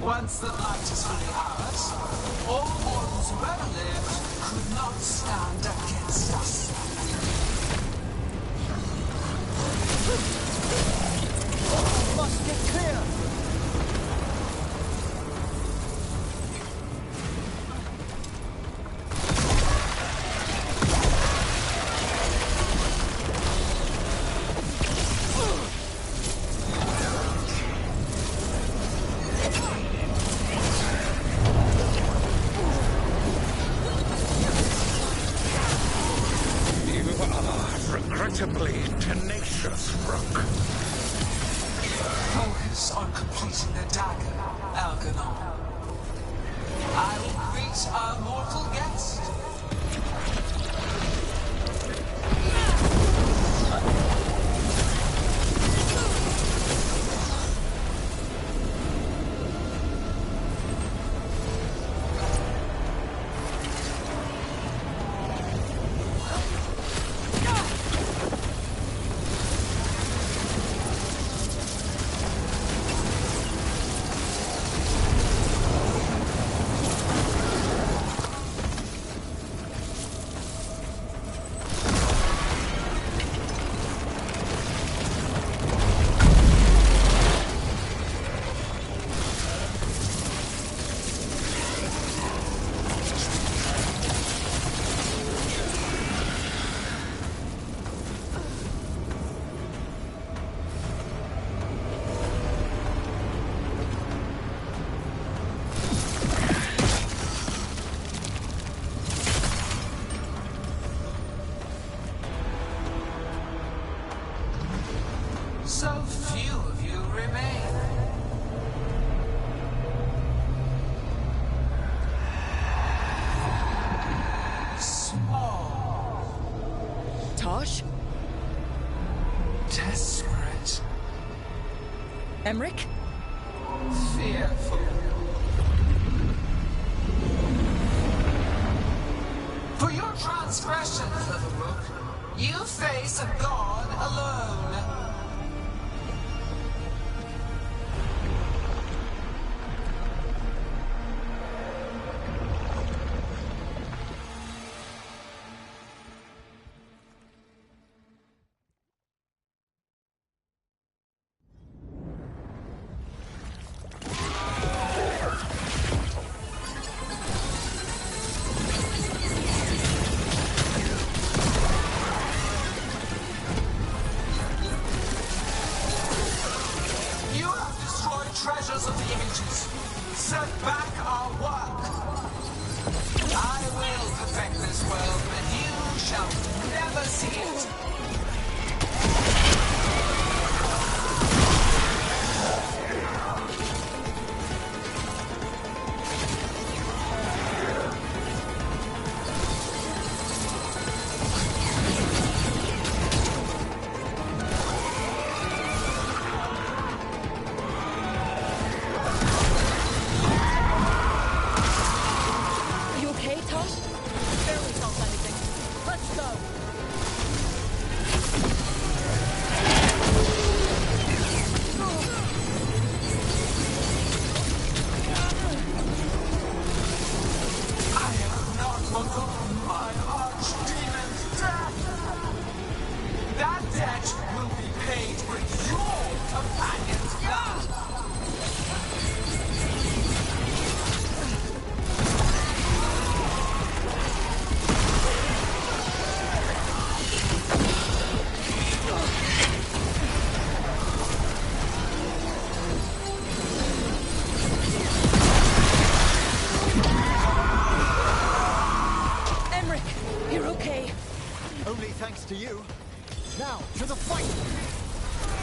Once the light is fully ours, all mortals who ever lived could not stand against us. Must get clear! Regrettably tenacious, Rook. Focus on completing the dagger, Algernon. I will greet our mortal guest. So few of you remain. Small. Tosh? Desperate. Emmerich? Fearful. For your transgressions, little Rook, you face a god alone. rulers of the ages, set back our work. I will perfect this world, and you shall never see it. To you. Now, to the fight!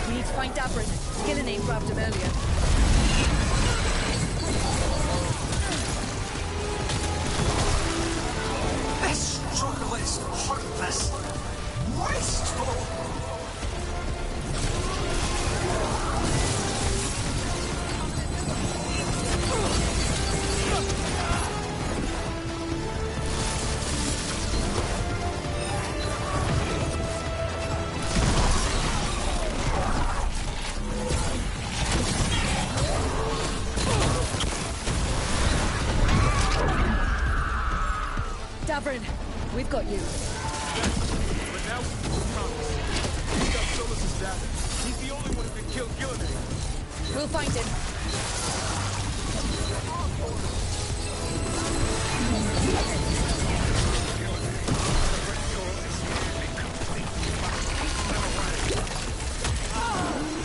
We need to find Davrin. Gillenane grabbed him earlier. This struggle is hopeless. Wasteful! Davrin, we've got you. But now we've promised. We got Solus's dagger. He's the only one who can kill Gillenane. We'll find him.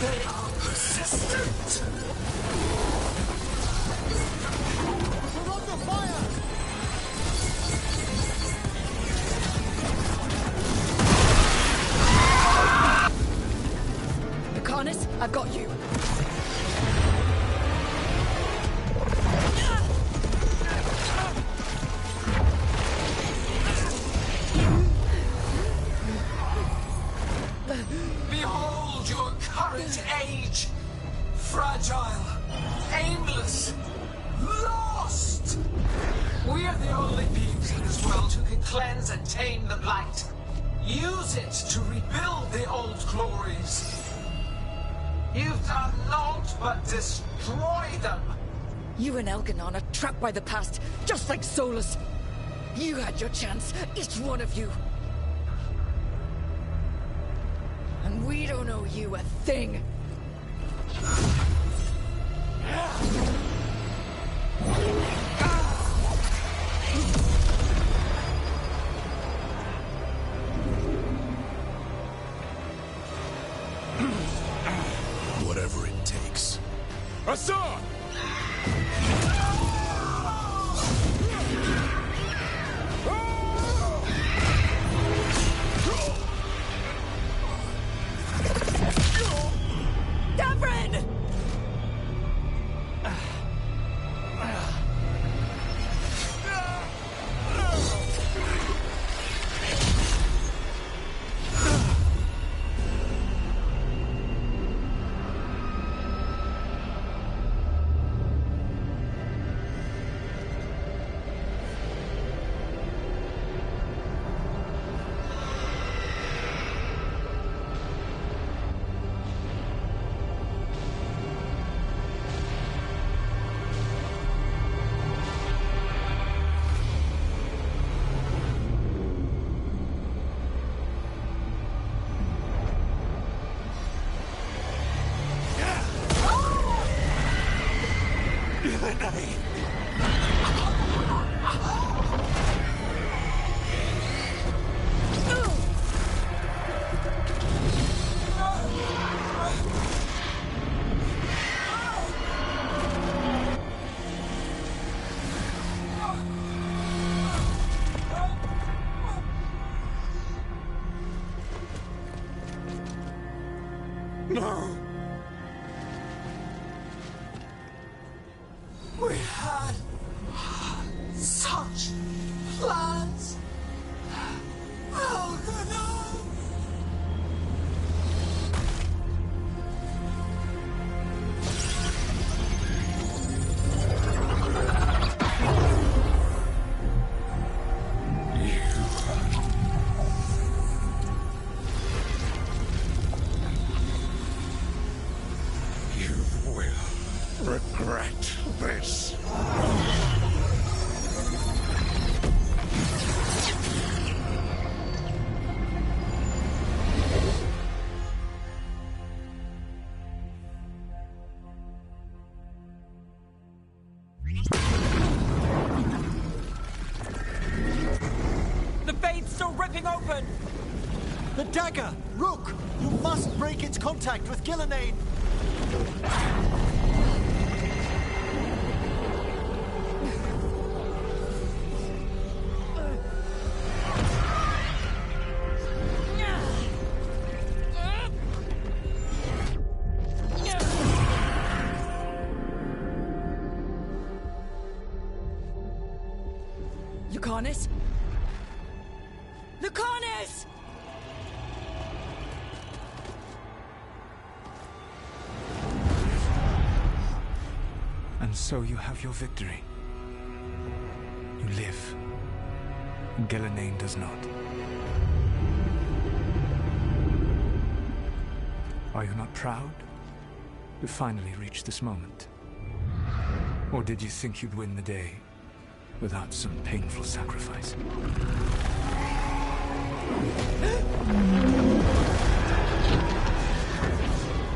They are persistent. We're under fire! Harness, I've got you. Behold your current age. Fragile, aimless, lost. We are the only beings in this world who can cleanse and tame the blight. Use it to rebuild the old glories. You've done naught but destroy them! You and Elganon are trapped by the past, just like Solus. You had your chance, each one of you. And we don't owe you a thing. Whatever it takes. Hassan! Davrin! No! We had such plans. Algernon! You will regret this. The fade's still ripping open! The dagger! Rook! You must break its contact with Gillenane! Lucanus? Lucanus! And so you have your victory. You live, and Gillenane does not. Are you not proud to finally reach this moment? Or did you think you'd win the day without some painful sacrifice?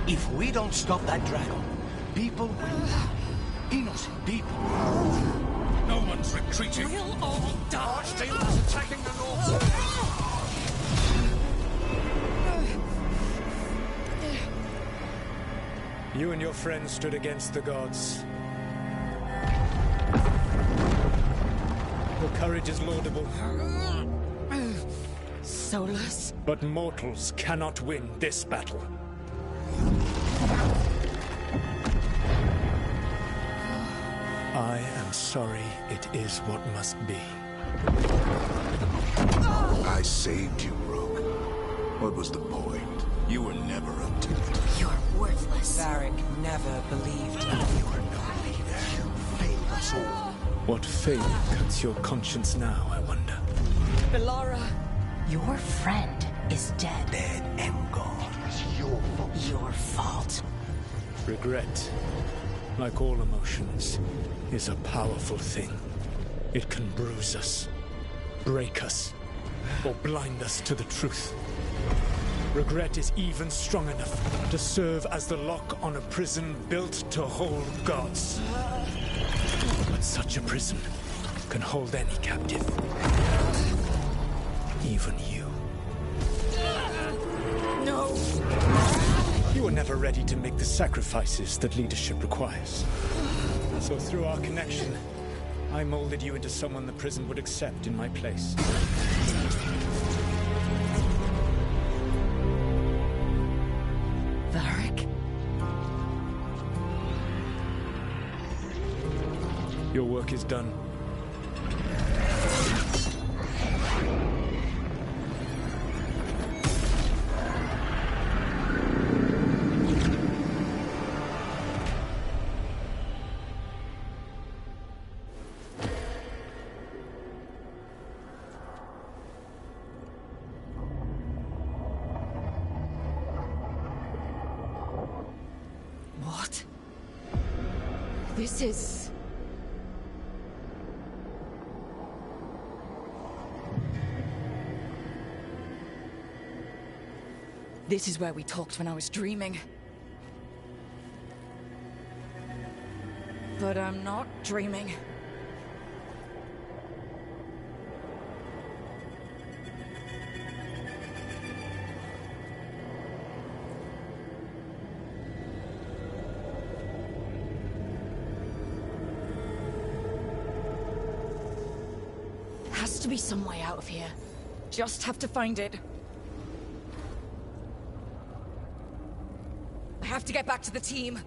If we don't stop that dragon, people will die. Innocent people. No one's retreating. We'll all die. Archdeacon's attacking the north. You and your friends stood against the gods. Your courage is laudable. Solus? But mortals cannot win this battle. I am sorry it is what must be. I saved you, Rogue. What was the point? You were never up to it. You're worthless. Varric never believed in You are no leader. You failed us all. What fate cuts your conscience now, I wonder? Belara. Your friend is dead. Dead and gone. It was your fault. Your fault. Regret, like all emotions, is a powerful thing. It can bruise us, break us, or blind us to the truth. Regret is even strong enough to serve as the lock on a prison built to hold gods. But such a prison can hold any captive. Even you. No! You were never ready to make the sacrifices that leadership requires. So through our connection, I molded you into someone the prison would accept in my place. Varric? Your work is done. What? This is... This is where we talked when I was dreaming. But I'm not dreaming. Has to be some way out of here. Just have to find it. have to get back to the team.